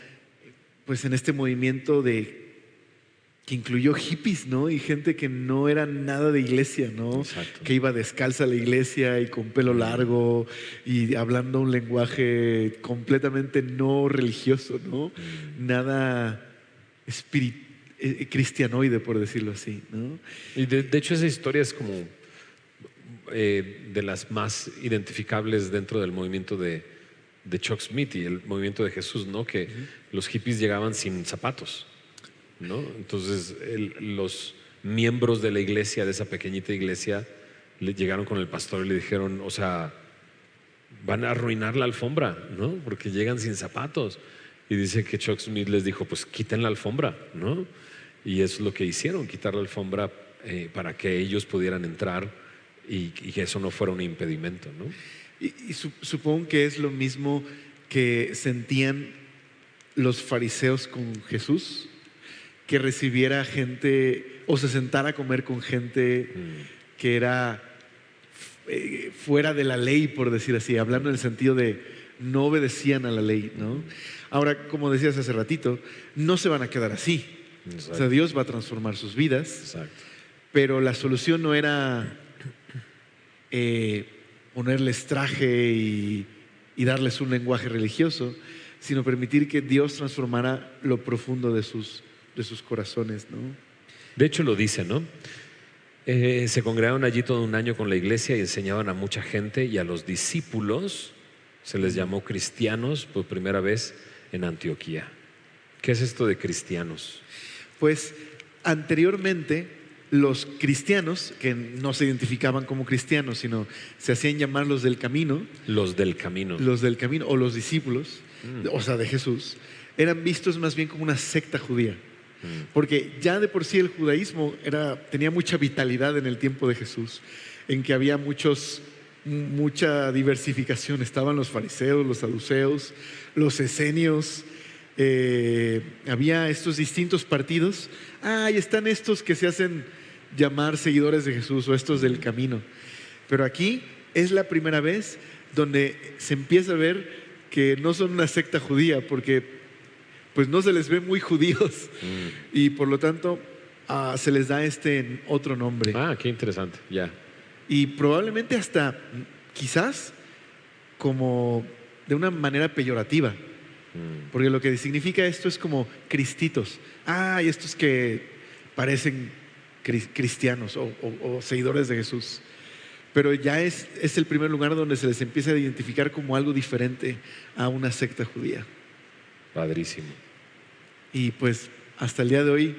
Speaker 3: pues en este movimiento que incluyó hippies, ¿no? Y gente que no era nada de iglesia, ¿no?
Speaker 2: Exacto.
Speaker 3: Que iba descalza a la iglesia y con pelo largo y hablando un lenguaje completamente no religioso, ¿no? Nada cristianoide, por decirlo así, ¿no?
Speaker 2: Y de hecho esa historia es como de las más identificables dentro del movimiento de Chuck Smith y el movimiento de Jesús, ¿no? Que los hippies llegaban sin zapatos, ¿no? Entonces los miembros de la iglesia, de esa pequeñita iglesia, le llegaron con el pastor y le dijeron, o sea, van a arruinar la alfombra, ¿no? Porque llegan sin zapatos. Y dice que Chuck Smith les dijo, pues quiten la alfombra, ¿no? Y eso es lo que hicieron, quitar la alfombra para que ellos pudieran entrar y que eso no fuera un impedimento, ¿no?
Speaker 3: Y supongo que es lo mismo que sentían los fariseos con Jesús, que recibiera gente o se sentara a comer con gente que era fuera de la ley, por decir así, hablando en el sentido de no obedecían a la ley, ¿no? Ahora, como decías hace ratito, no se van a quedar así.
Speaker 2: Exacto.
Speaker 3: O sea, Dios va a transformar sus vidas,
Speaker 2: Exacto.
Speaker 3: pero la solución no era ponerles traje y darles un lenguaje religioso, sino permitir que Dios transformara lo profundo de sus corazones, ¿no?
Speaker 2: De hecho lo dice, ¿no? Se congregaron allí todo un año con la iglesia y enseñaban a mucha gente, y a los discípulos se les llamó cristianos por primera vez en Antioquía. ¿Qué es esto de cristianos?
Speaker 3: Pues anteriormente los cristianos, que no se identificaban como cristianos, sino se hacían llamar los del camino,
Speaker 2: Los del camino.
Speaker 3: o los discípulos, o sea, de Jesús, eran vistos más bien como una secta judía. Porque ya de por sí el judaísmo tenía mucha vitalidad en el tiempo de Jesús, en que había mucha diversificación. Estaban los fariseos, los saduceos, los esenios, había estos distintos partidos. Y están estos que se hacen llamar seguidores de Jesús o estos del camino. Pero aquí es la primera vez donde se empieza a ver que no son una secta judía, porque pues no se les ve muy judíos y por lo tanto se les da este otro nombre.
Speaker 2: Ah, qué interesante, ya.
Speaker 3: Y probablemente hasta, quizás, como de una manera peyorativa. Porque lo que significa esto es como cristitos. Y estos que parecen cristianos o seguidores de Jesús. Pero ya es el primer lugar donde se les empieza a identificar como algo diferente a una secta judía.
Speaker 2: Padrísimo.
Speaker 3: Y pues hasta el día de hoy,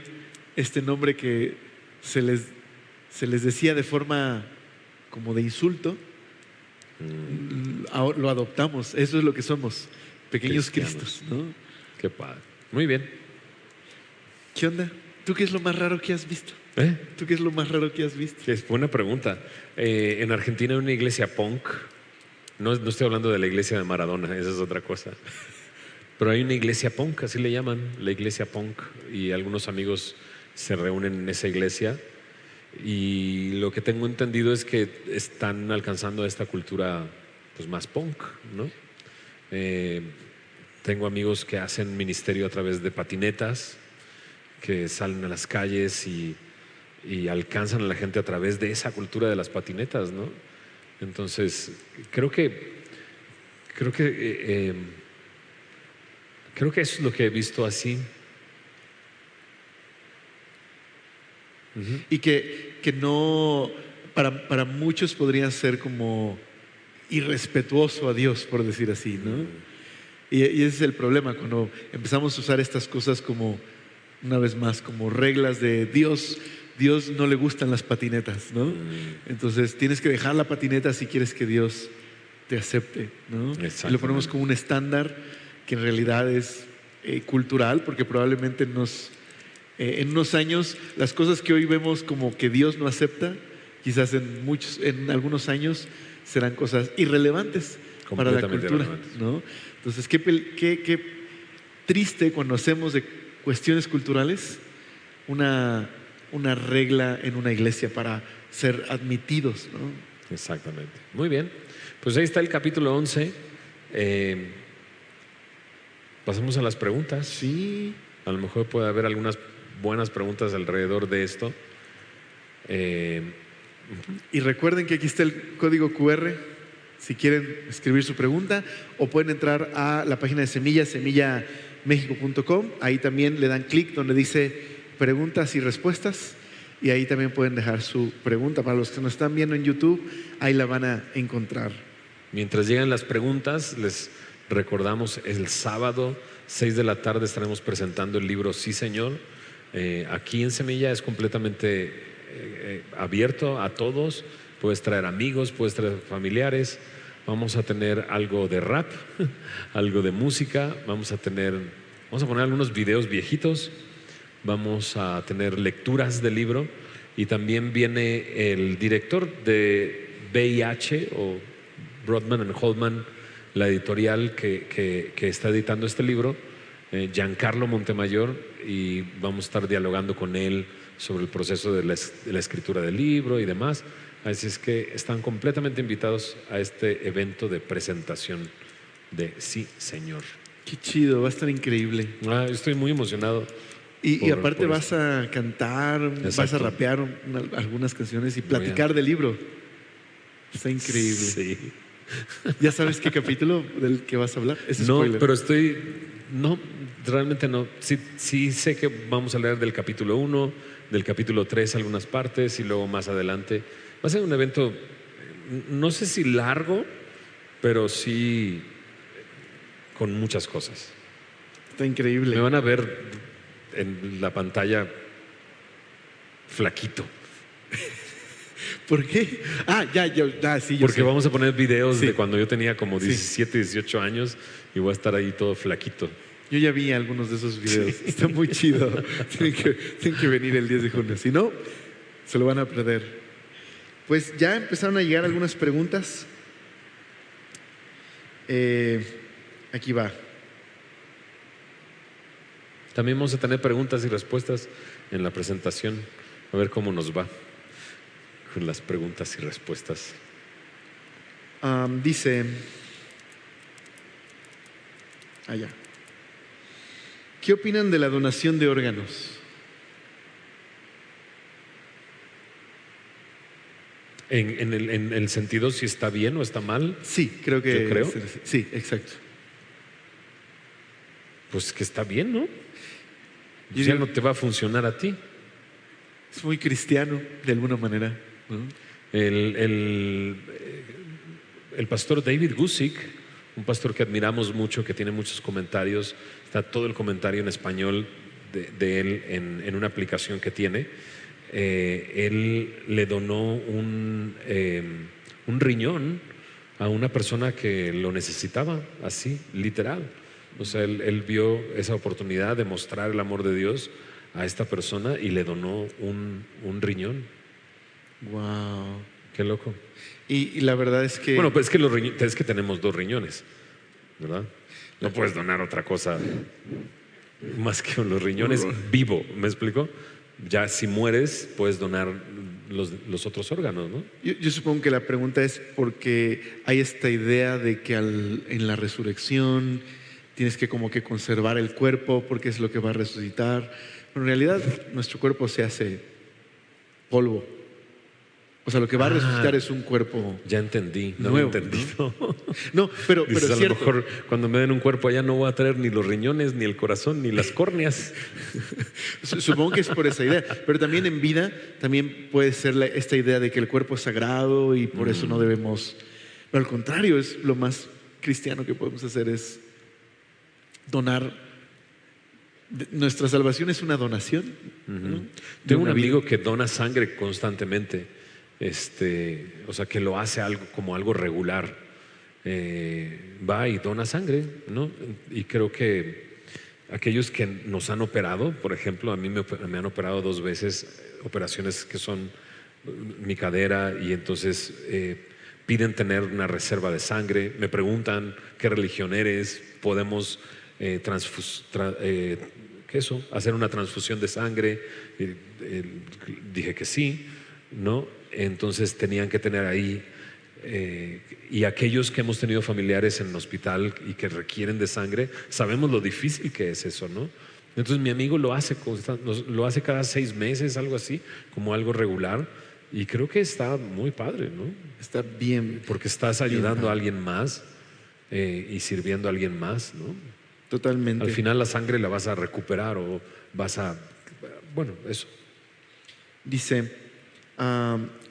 Speaker 3: este nombre que se les decía de forma como de insulto, lo adoptamos. Eso es lo que somos, pequeños
Speaker 2: Cristianos.
Speaker 3: Cristos, ¿no?
Speaker 2: Qué padre. Muy bien.
Speaker 3: ¿Qué onda? ¿Tú qué es lo más raro que has visto? ¿Tú qué es lo más raro que has visto?
Speaker 2: Es buena pregunta. En Argentina hay una iglesia punk. No estoy hablando de la iglesia de Maradona, esa es otra cosa. Pero hay una iglesia punk, así le llaman, la iglesia punk. Y algunos amigos se reúnen en esa iglesia. Y lo que tengo entendido es que están alcanzando esta cultura pues, más punk, ¿no? Tengo amigos que hacen ministerio a través de patinetas, que salen a las calles y alcanzan a la gente a través de esa cultura de las patinetas, ¿no? Entonces, creo que eso es lo que he visto así.
Speaker 3: Y que no, para muchos podría ser como irrespetuoso a Dios, por decir así, ¿no? Y ese es el problema, cuando empezamos a usar estas cosas como, una vez más, como reglas de Dios. Dios no le gustan las patinetas, ¿no? Entonces tienes que dejar la patineta si quieres que Dios te acepte, ¿no? Y lo ponemos como un estándar que en realidad es cultural, porque probablemente en unos años las cosas que hoy vemos como que Dios no acepta, quizás en algunos años serán cosas irrelevantes para la cultura, ¿no? Entonces, qué triste cuando hacemos de cuestiones culturales una regla en una iglesia para ser admitidos, ¿no?
Speaker 2: Exactamente. Muy bien. Pues ahí está el capítulo 11. Pasamos a las preguntas.
Speaker 3: Sí.
Speaker 2: A lo mejor puede haber algunas buenas preguntas alrededor de esto.
Speaker 3: Y recuerden que aquí está el código QR si quieren escribir su pregunta, o pueden entrar a la página de semillamexico.com. Ahí también le dan clic donde dice preguntas y respuestas, y ahí también pueden dejar su pregunta. Para los que nos están viendo en YouTube, ahí la van a encontrar.
Speaker 2: Mientras llegan las preguntas, les recordamos el sábado 6 de la tarde estaremos presentando el libro Sí Señor. Aquí en Semilla es completamente abierto a todos. Puedes traer amigos, puedes traer familiares. Vamos a tener algo de rap, algo de música. Vamos a poner algunos videos viejitos. Vamos a tener lecturas del libro, y también viene el director de VIH o Brodmann and Holman, la editorial que está editando este libro, Giancarlo Montemayor, y vamos a estar dialogando con él sobre el proceso de la escritura del libro y demás. Así es que están completamente invitados a este evento de presentación de Sí Señor.
Speaker 3: Qué chido, va a estar increíble.
Speaker 2: Estoy muy emocionado.
Speaker 3: Y aparte vas a cantar,
Speaker 2: exacto,
Speaker 3: vas a rapear algunas canciones y platicar del libro. Está increíble.
Speaker 2: Sí.
Speaker 3: ¿Ya sabes qué capítulo del que vas a hablar? Es
Speaker 2: no,
Speaker 3: spoiler.
Speaker 2: pero realmente no. Sí sé que vamos a leer del capítulo 1, del capítulo 3 algunas partes, y luego más adelante. Va a ser un evento, no sé si largo, pero sí con muchas cosas.
Speaker 3: Está increíble.
Speaker 2: Me van a ver en la pantalla flaquito.
Speaker 3: ¿Por qué? Sí, yo
Speaker 2: Porque
Speaker 3: sé.
Speaker 2: vamos a poner videos
Speaker 3: Sí.
Speaker 2: de cuando yo tenía como 17, 18 años, y voy a estar ahí todo flaquito.
Speaker 3: Yo ya vi algunos de esos videos. Está muy chido. Tienen que venir el 10 de junio. Si no, se lo van a perder. Pues ya empezaron a llegar algunas preguntas. Aquí va.
Speaker 2: También vamos a tener preguntas y respuestas en la presentación. A ver cómo nos va con las preguntas y respuestas.
Speaker 3: Dice, allá. ¿Qué opinan de la donación de órganos?
Speaker 2: En el sentido si está bien o está mal.
Speaker 3: Sí, creo que...
Speaker 2: Yo creo.
Speaker 3: Sí, exacto.
Speaker 2: Pues que está bien, ¿no?
Speaker 3: Yo
Speaker 2: Ya
Speaker 3: digo-
Speaker 2: no te va a funcionar a ti.
Speaker 3: Es muy cristiano, de alguna manera, ¿no?
Speaker 2: El pastor David Guzik, un pastor que admiramos mucho, que tiene muchos comentarios, está todo el comentario en español de él en una aplicación que tiene. Él le donó un riñón a una persona que lo necesitaba, así, literal. O sea, él vio esa oportunidad de mostrar el amor de Dios a esta persona y le donó un riñón.
Speaker 3: Wow.
Speaker 2: Qué loco.
Speaker 3: Y la verdad es que...
Speaker 2: Bueno, pues es que tenemos 2 riñones, ¿verdad? No puedes donar otra cosa más que los riñones vivo, ¿me explico? Ya si mueres, puedes donar los otros órganos, ¿no?
Speaker 3: Yo supongo que la pregunta es porque hay esta idea de que en la resurrección tienes que como que conservar el cuerpo porque es lo que va a resucitar. Pero en realidad nuestro cuerpo se hace polvo. O sea, lo que va a resucitar es un cuerpo
Speaker 2: Ya entendí, no
Speaker 3: nuevo,
Speaker 2: lo he entendido.
Speaker 3: No, pero
Speaker 2: Dices,
Speaker 3: es
Speaker 2: a lo
Speaker 3: cierto.
Speaker 2: mejor cuando me den un cuerpo allá no voy a traer ni los riñones, ni el corazón, ni las córneas.
Speaker 3: Supongo que es por esa idea. Pero también en vida también puede ser esta idea de que el cuerpo es sagrado y por eso no debemos... Pero al contrario, es lo más cristiano que podemos hacer es donar. Nuestra salvación es una donación, ¿no? De
Speaker 2: Tengo un
Speaker 3: una vida.
Speaker 2: amigo que dona sangre constantemente, o sea, que lo hace como algo regular. Va y dona sangre, ¿no? Y creo que aquellos que nos han operado, por ejemplo, a mí me han operado 2 veces, operaciones que son mi cadera, y entonces piden tener una reserva de sangre, me preguntan qué religión eres, podemos hacer una transfusión de sangre. Dije que sí, ¿no? Entonces tenían que tener ahí, y aquellos que hemos tenido familiares en el hospital y que requieren de sangre, sabemos lo difícil que es eso, ¿no? Entonces mi amigo lo hace cada 6 meses, algo así, como algo regular, y creo que está muy padre, ¿no?
Speaker 3: Está bien,
Speaker 2: Porque estás ayudando a alguien más y sirviendo a alguien más, ¿no?
Speaker 3: totalmente.
Speaker 2: Al final la sangre la vas a recuperar o bueno, eso.
Speaker 3: Dice,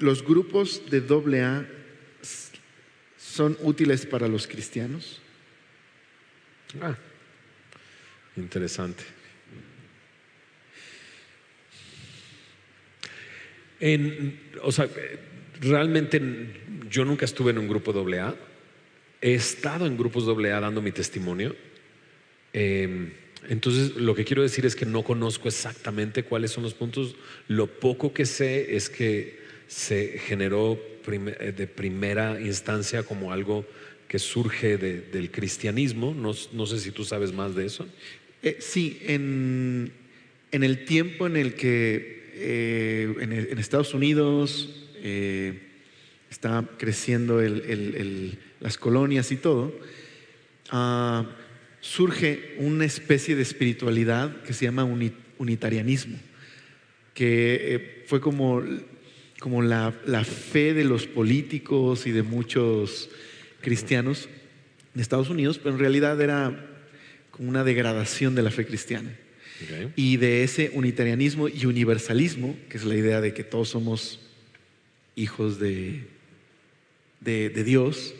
Speaker 3: ¿los grupos de AA son útiles para los cristianos?
Speaker 2: Interesante. O sea, realmente yo nunca estuve en un grupo AA. He estado en grupos AA dando mi testimonio. Entonces, lo que quiero decir es que no conozco exactamente cuáles son los puntos. Lo poco que sé es que se generó de primera instancia como algo que surge del cristianismo. No sé si tú sabes más de eso.
Speaker 3: Sí, en el tiempo en el que en Estados Unidos está creciendo las colonias y todo, surge una especie de espiritualidad que se llama unitarianismo, que fue como la fe de los políticos y de muchos cristianos en Estados Unidos, pero en realidad era como una degradación de la fe cristiana.
Speaker 2: Okay.
Speaker 3: Y de ese unitarianismo y universalismo, que es la idea de que todos somos hijos de Dios,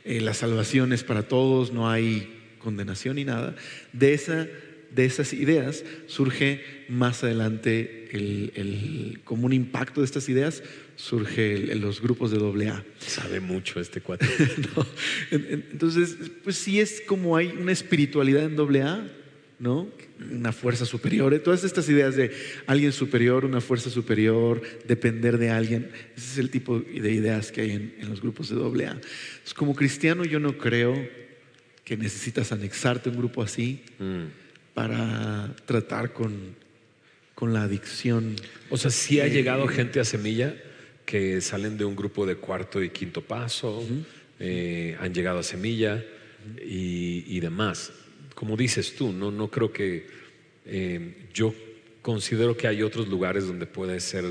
Speaker 3: la salvación es para todos, no hay condenación ni nada. De esas ideas surge más adelante como un impacto de estas ideas surge los grupos de AA.
Speaker 2: Sabe mucho este cuate.
Speaker 3: ¿No? Entonces, pues sí es como hay una espiritualidad en AA, ¿no? Una fuerza superior, todas estas ideas de alguien superior, una fuerza superior, depender de alguien. Ese es el tipo de ideas que hay en los grupos de AA. Entonces, como cristiano yo no creo que necesitas anexarte a un grupo así para tratar con la adicción.
Speaker 2: O sea, sí ha llegado gente a Semilla que salen de un grupo de 4º y 5º paso, han llegado a Semilla y demás. Como dices tú, no creo que yo considero que hay otros lugares donde puede ser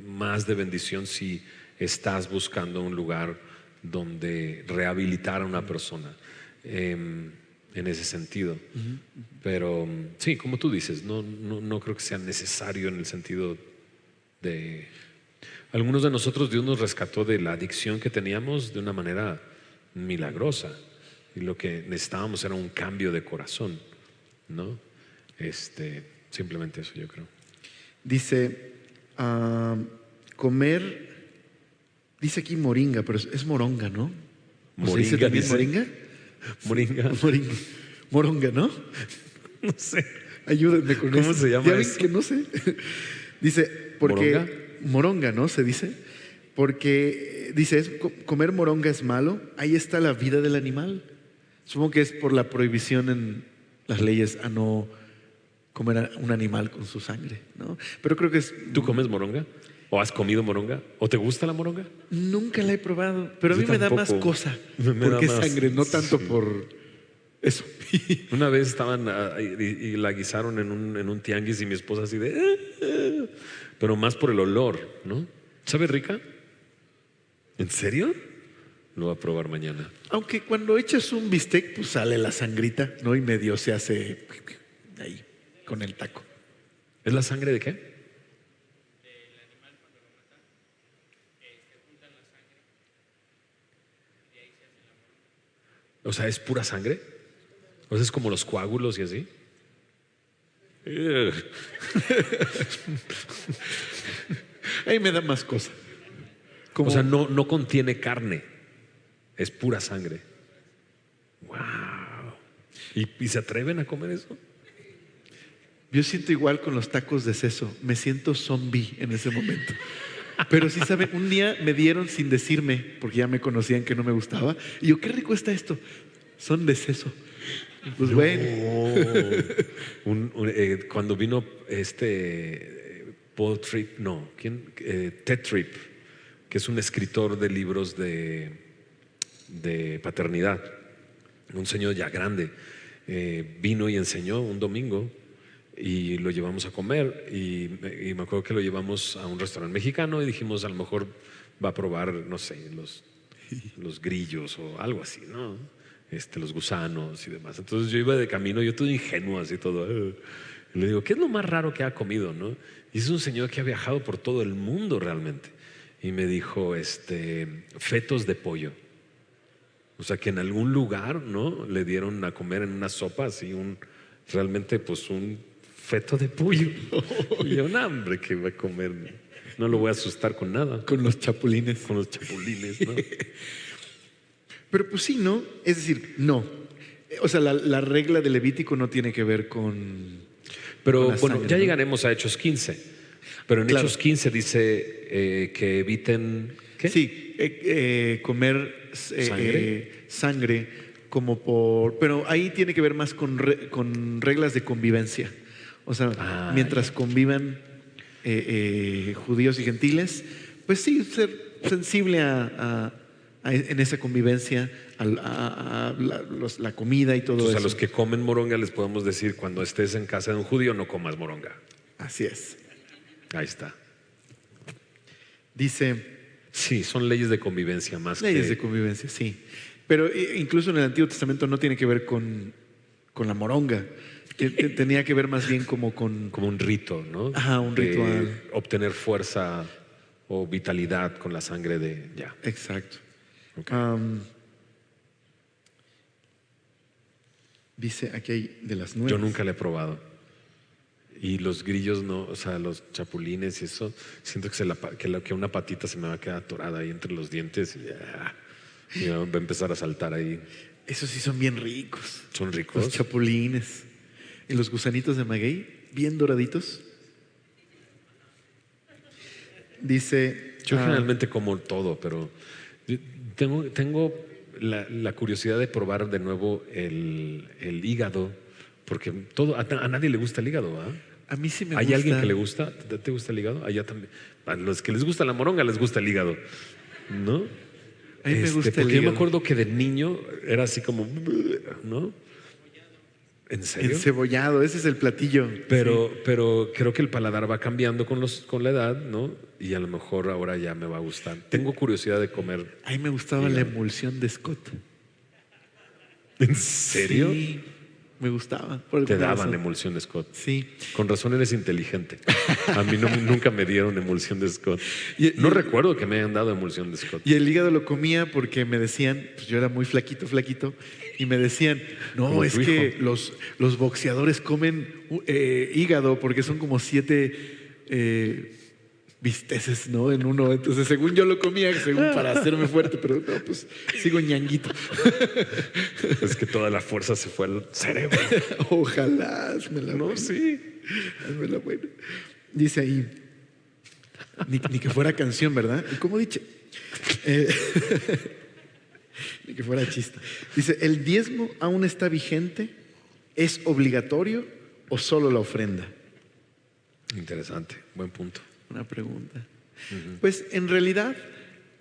Speaker 2: más de bendición si estás buscando un lugar donde rehabilitar a una persona en ese sentido. Pero sí, como tú dices, no creo que sea necesario en el sentido de... Algunos de nosotros Dios nos rescató de la adicción que teníamos de una manera milagrosa, y lo que necesitábamos era un cambio de corazón, ¿no? Simplemente eso, yo creo.
Speaker 3: Dice, comer, dice aquí moringa, pero es moronga, ¿no? ¿O se dice también
Speaker 2: dice.
Speaker 3: moringa?
Speaker 2: Moringa.
Speaker 3: Moringa. Moronga, ¿no?
Speaker 2: No sé.
Speaker 3: Ayúdenme con eso.
Speaker 2: ¿Cómo se llama
Speaker 3: ¿Ya ven
Speaker 2: eso?
Speaker 3: que no sé? Dice, porque
Speaker 2: ¿Moronga?
Speaker 3: moronga, ¿no? Se dice. Porque dice, comer moronga es malo. Ahí está la vida del animal. Supongo que es por la prohibición en las leyes a no comer a un animal con su sangre, ¿no? Pero creo que es...
Speaker 2: ¿Tú comes moronga? ¿O has comido moronga? ¿O te gusta la moronga?
Speaker 3: Nunca la he probado, pero a
Speaker 2: Yo
Speaker 3: mí me da más
Speaker 2: tampoco.
Speaker 3: cosa.
Speaker 2: Me da
Speaker 3: Porque es
Speaker 2: más,
Speaker 3: sangre, no tanto
Speaker 2: sí.
Speaker 3: por eso.
Speaker 2: Una vez estaban y la guisaron en un tianguis y mi esposa así de... Pero más por el olor, ¿no? ¿Sabe rica? ¿En serio? Lo voy a probar mañana.
Speaker 3: Aunque cuando echas un bistec, pues sale la sangrita, ¿no? Y medio se hace ahí, con el taco.
Speaker 2: ¿Es la sangre de qué? O sea, ¿es pura sangre? O sea, es como los coágulos y así.
Speaker 3: Ahí me da más cosa. Como-
Speaker 2: O sea, no contiene carne, es pura sangre. Wow. ¿Y se atreven a comer eso?
Speaker 3: Yo siento igual con los tacos de seso. Me siento zombie en ese momento. Pero sí saben, un día me dieron sin decirme, porque ya me conocían que no me gustaba. Y yo, qué rico está esto. Son de seso. Pues bueno.
Speaker 2: Cuando vino Paul Tripp, no, ¿quién? Ted Tripp, que es un escritor de libros de paternidad, un señor ya grande, vino y enseñó un domingo y lo llevamos a comer y me acuerdo que lo llevamos a un restaurante mexicano y dijimos a lo mejor va a probar, no sé, los grillos o algo así, ¿no? Los gusanos y demás. Entonces yo iba de camino, yo todo ingenuo así todo. Y le digo, ¿qué es lo más raro que ha comido, no? Y es un señor que ha viajado por todo el mundo realmente. Y me dijo, fetos de pollo. O sea, que en algún lugar, ¿no? Le dieron a comer en una sopa así realmente pues un feto de pollo. Y yo, no, hombre, que va a comer. No lo voy a asustar con nada.
Speaker 3: Con los chapulines.
Speaker 2: Con los chapulines, ¿no?
Speaker 3: Pero pues sí, ¿no? Es decir, no. O sea, la regla de Levítico no tiene que ver con...
Speaker 2: Pero
Speaker 3: con la
Speaker 2: bueno,
Speaker 3: sangre,
Speaker 2: ya
Speaker 3: ¿no?
Speaker 2: llegaremos a Hechos 15. Pero en
Speaker 3: Claro.
Speaker 2: Hechos 15 dice que eviten... ¿qué?
Speaker 3: Sí, comer sangre como por... Pero ahí tiene que ver más con reglas de convivencia. O sea, mientras convivan judíos y gentiles, pues sí, ser sensible en esa convivencia a la comida y todo
Speaker 2: Entonces,
Speaker 3: eso.
Speaker 2: a los que comen moronga les podemos decir, cuando estés en casa de un judío no comas moronga.
Speaker 3: Así es.
Speaker 2: Ahí está.
Speaker 3: Dice...
Speaker 2: Sí, son leyes de convivencia más
Speaker 3: Leyes
Speaker 2: que...
Speaker 3: de convivencia, sí. Pero incluso en el Antiguo Testamento no tiene que ver con la moronga. Tenía que ver más bien como con...
Speaker 2: Como un rito, ¿no?
Speaker 3: Ajá, un
Speaker 2: De
Speaker 3: ritual.
Speaker 2: obtener fuerza o vitalidad con la sangre de... Ya.
Speaker 3: Exacto.
Speaker 2: Ok.
Speaker 3: Dice, aquí hay de las nueces.
Speaker 2: Yo nunca la he probado. Y los grillos no, o sea, los chapulines y eso, siento que una patita se me va a quedar atorada ahí entre los dientes y va a empezar a saltar ahí.
Speaker 3: Esos sí son bien ricos.
Speaker 2: Son ricos.
Speaker 3: Los chapulines. Y los gusanitos de maguey, bien doraditos. Dice...
Speaker 2: Yo generalmente como todo, pero tengo la curiosidad de probar de nuevo el hígado, porque a nadie le gusta el hígado, ¿ah?
Speaker 3: A mí sí me
Speaker 2: ¿Hay
Speaker 3: gusta.
Speaker 2: alguien que le gusta? ¿Te gusta el hígado? Allá también. A los que les gusta la moronga les gusta el hígado, ¿no?
Speaker 3: A mí me gusta el
Speaker 2: porque yo me
Speaker 3: hígado.
Speaker 2: acuerdo que de niño era así como, ¿no? ¿En serio?
Speaker 3: Encebollado, ese es el platillo.
Speaker 2: Pero creo que el paladar va cambiando con la edad, ¿no? Y a lo mejor ahora ya me va a gustar. Tengo curiosidad de comer.
Speaker 3: A mí me gustaba la emulsión de Scott.
Speaker 2: ¿En serio?
Speaker 3: Sí, me gustaba.
Speaker 2: Te daban emulsión de Scott.
Speaker 3: Sí.
Speaker 2: Con razón eres inteligente. A mí nunca me dieron emulsión de Scott. No recuerdo que me hayan dado emulsión de Scott.
Speaker 3: Y el hígado lo comía porque me decían, pues yo era muy flaquito, y me decían, no,
Speaker 2: Como
Speaker 3: es
Speaker 2: tu
Speaker 3: que
Speaker 2: hijo.
Speaker 3: los boxeadores comen hígado porque son como 7 bisteces, ¿no? En uno. Entonces, según yo lo comía, según para hacerme fuerte, pero no, pues sigo ñanguito.
Speaker 2: Es que toda la fuerza se fue al cerebro.
Speaker 3: Ojalá, hazme la
Speaker 2: No,
Speaker 3: buena.
Speaker 2: sí.
Speaker 3: Hazme la buena. Dice ahí, ni que fuera canción, ¿verdad? ¿Y cómo dice? Ni que fuera chiste. Dice, ¿el diezmo aún está vigente? ¿Es obligatorio o solo la ofrenda?
Speaker 2: Interesante, buen punto.
Speaker 3: Una pregunta. Pues en realidad,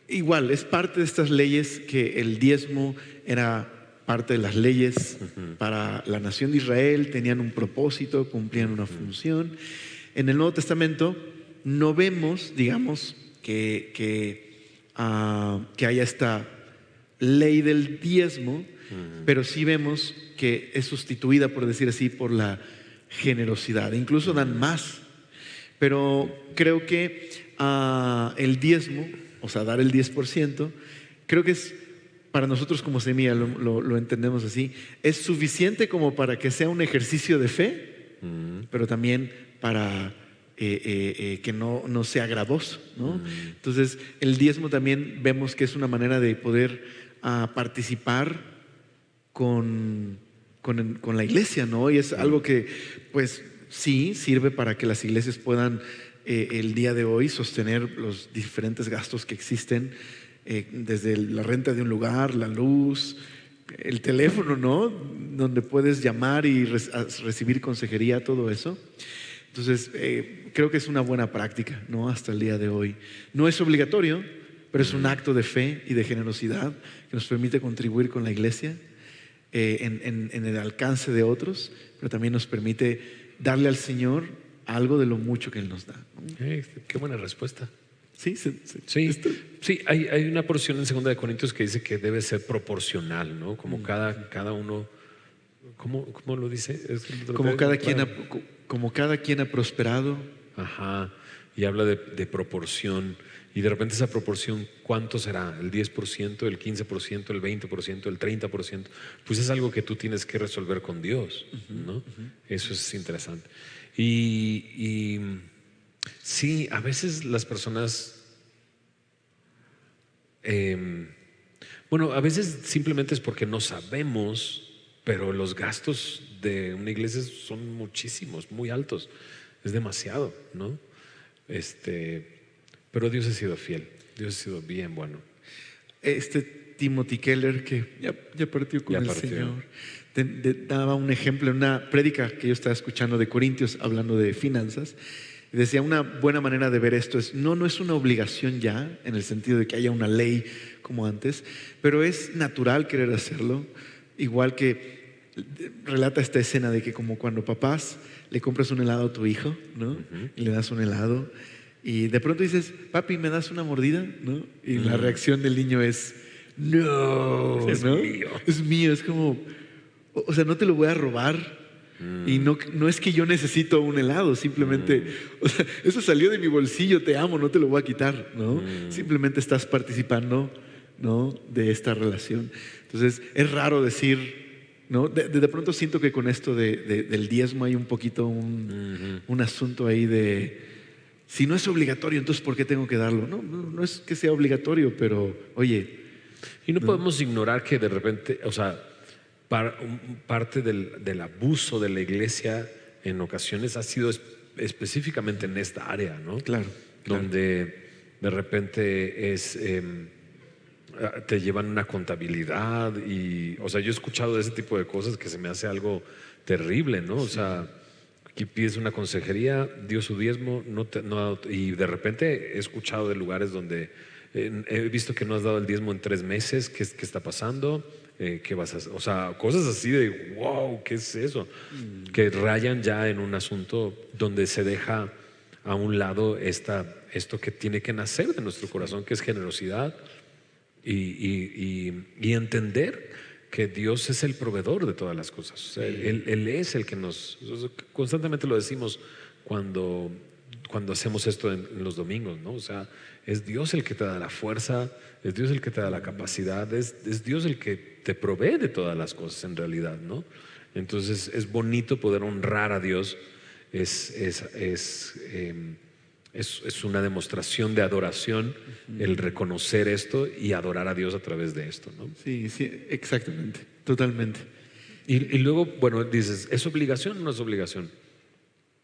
Speaker 3: igual, es parte de estas leyes que el diezmo era parte de las leyes para la nación de Israel, tenían un propósito, cumplían una función. En el Nuevo Testamento no vemos, digamos, que haya esta ley del diezmo, pero sí vemos que es sustituida, por decir así, por la generosidad. Incluso dan más. Pero creo que el diezmo, o sea, dar el 10%, creo que es, para nosotros como semilla, lo entendemos así, es suficiente como para que sea un ejercicio de fe, pero también para que no sea gravoso, ¿no? Entonces, el diezmo también vemos que es una manera de poder participar con la iglesia, ¿no? Y es algo que, pues, sí sirve para que las iglesias puedan el día de hoy sostener los diferentes gastos que existen, desde la renta de un lugar, la luz, el teléfono, ¿no? Donde puedes llamar y recibir consejería, todo eso. Entonces, creo que es una buena práctica, ¿no? Hasta el día de hoy. No es obligatorio, pero es un acto de fe y de generosidad que nos permite contribuir con la iglesia en el alcance de otros, pero también nos permite darle al Señor algo de lo mucho que Él nos da, ¿no?
Speaker 2: Qué buena respuesta.
Speaker 3: Sí,
Speaker 2: Sí, hay una porción en 2 de Corintios que dice que debe ser proporcional, ¿no? Como cada uno, ¿cómo lo dice?
Speaker 3: como cada quien ha prosperado.
Speaker 2: Ajá, y habla de proporción. Y de repente esa proporción, ¿cuánto será? ¿El 10%, el 15%, el 20%, el 30%? Pues es algo que tú tienes que resolver con Dios, ¿no? Eso es interesante. Y sí, a veces las personas, a veces simplemente es porque no sabemos, pero los gastos de una iglesia son muchísimos, muy altos. Es demasiado, ¿no? Pero Dios ha sido fiel, Dios ha sido bien bueno.
Speaker 3: Timothy Keller, que ya partió con el Señor, daba un ejemplo en una prédica que yo estaba escuchando de Corintios, hablando de finanzas. Y decía, una buena manera de ver esto es, no es una obligación ya, en el sentido de que haya una ley como antes, pero es natural querer hacerlo. Igual que relata esta escena de que como cuando papás le compras un helado a tu hijo, ¿no? Y le das un helado y de pronto dices, papi, ¿me das una mordida? ¿No? Y la reacción del niño es, no,
Speaker 2: es mío.
Speaker 3: Es mío, es como, o sea, no te lo voy a robar. Y no es que yo necesito un helado, simplemente, o sea, eso salió de mi bolsillo, te amo, no te lo voy a quitar, ¿no? Simplemente estás participando, ¿no? De esta relación. Entonces, es raro decir, ¿no? De pronto siento que con esto del diezmo hay un poquito un asunto ahí de, si no es obligatorio, entonces ¿por qué tengo que darlo? No es que sea obligatorio, pero oye.
Speaker 2: Y no podemos ignorar que de repente, o sea, parte del abuso de la iglesia en ocasiones ha sido específicamente en esta área, ¿no?
Speaker 3: Claro.
Speaker 2: Donde de repente te llevan una contabilidad y, o sea, yo he escuchado de ese tipo de cosas que se me hace algo terrible, ¿no? O sea, aquí pides una consejería, dio su diezmo, y de repente he escuchado de lugares donde he visto que no has dado el diezmo en 3 meses, ¿qué está pasando? ¿qué vas a hacer? O sea, cosas así de wow, ¿qué es eso? Que rayan ya en un asunto donde se deja a un lado esto que tiene que nacer de nuestro corazón, que es generosidad y entender que Dios es el proveedor de todas las cosas. O sea, él es el que constantemente lo decimos cuando hacemos esto en los domingos, ¿no? O sea, es Dios el que te da la fuerza, es Dios el que te da la capacidad, es Dios el que te provee de todas las cosas en realidad, ¿no? Entonces es bonito poder honrar a Dios, es una demostración de adoración el reconocer esto y adorar a Dios a través de esto, ¿no?
Speaker 3: Sí, sí, exactamente, totalmente.
Speaker 2: Y luego, bueno, dices, ¿es obligación o no es obligación?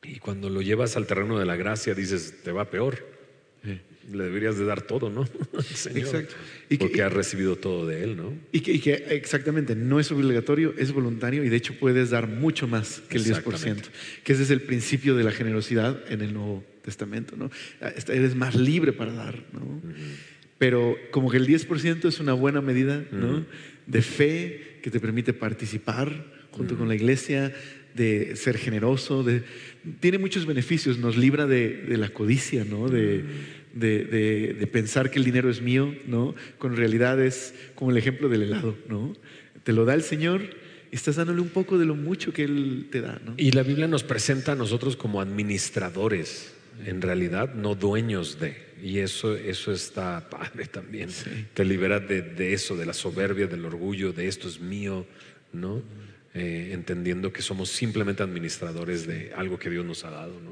Speaker 2: Y cuando lo llevas al terreno de la gracia, dices, te va peor. Le deberías de dar todo, ¿no? Al Señor,
Speaker 3: Exacto.
Speaker 2: porque has recibido todo de Él, ¿no?
Speaker 3: Y que exactamente, no es obligatorio, es voluntario y de hecho puedes dar mucho más que el 10%, que ese es el principio de la generosidad en el Nuevo Testamento, ¿no? Eres más libre para dar, ¿no? Pero como que el 10% es una buena medida, ¿no? De fe que te permite participar junto con la iglesia, de ser generoso, tiene muchos beneficios, nos libra de la codicia, ¿no? De pensar que el dinero es mío, ¿no? Con realidad es como el ejemplo del helado, ¿no? Te lo da el Señor y estás dándole un poco de lo mucho que Él te da, ¿no?
Speaker 2: Y la Biblia nos presenta a nosotros como administradores, en realidad, no dueños de. Y eso está padre también.
Speaker 3: Sí.
Speaker 2: Te libera de eso, de la soberbia, del orgullo, de esto es mío, ¿no? Entendiendo que somos simplemente administradores de algo que Dios nos ha dado, ¿no?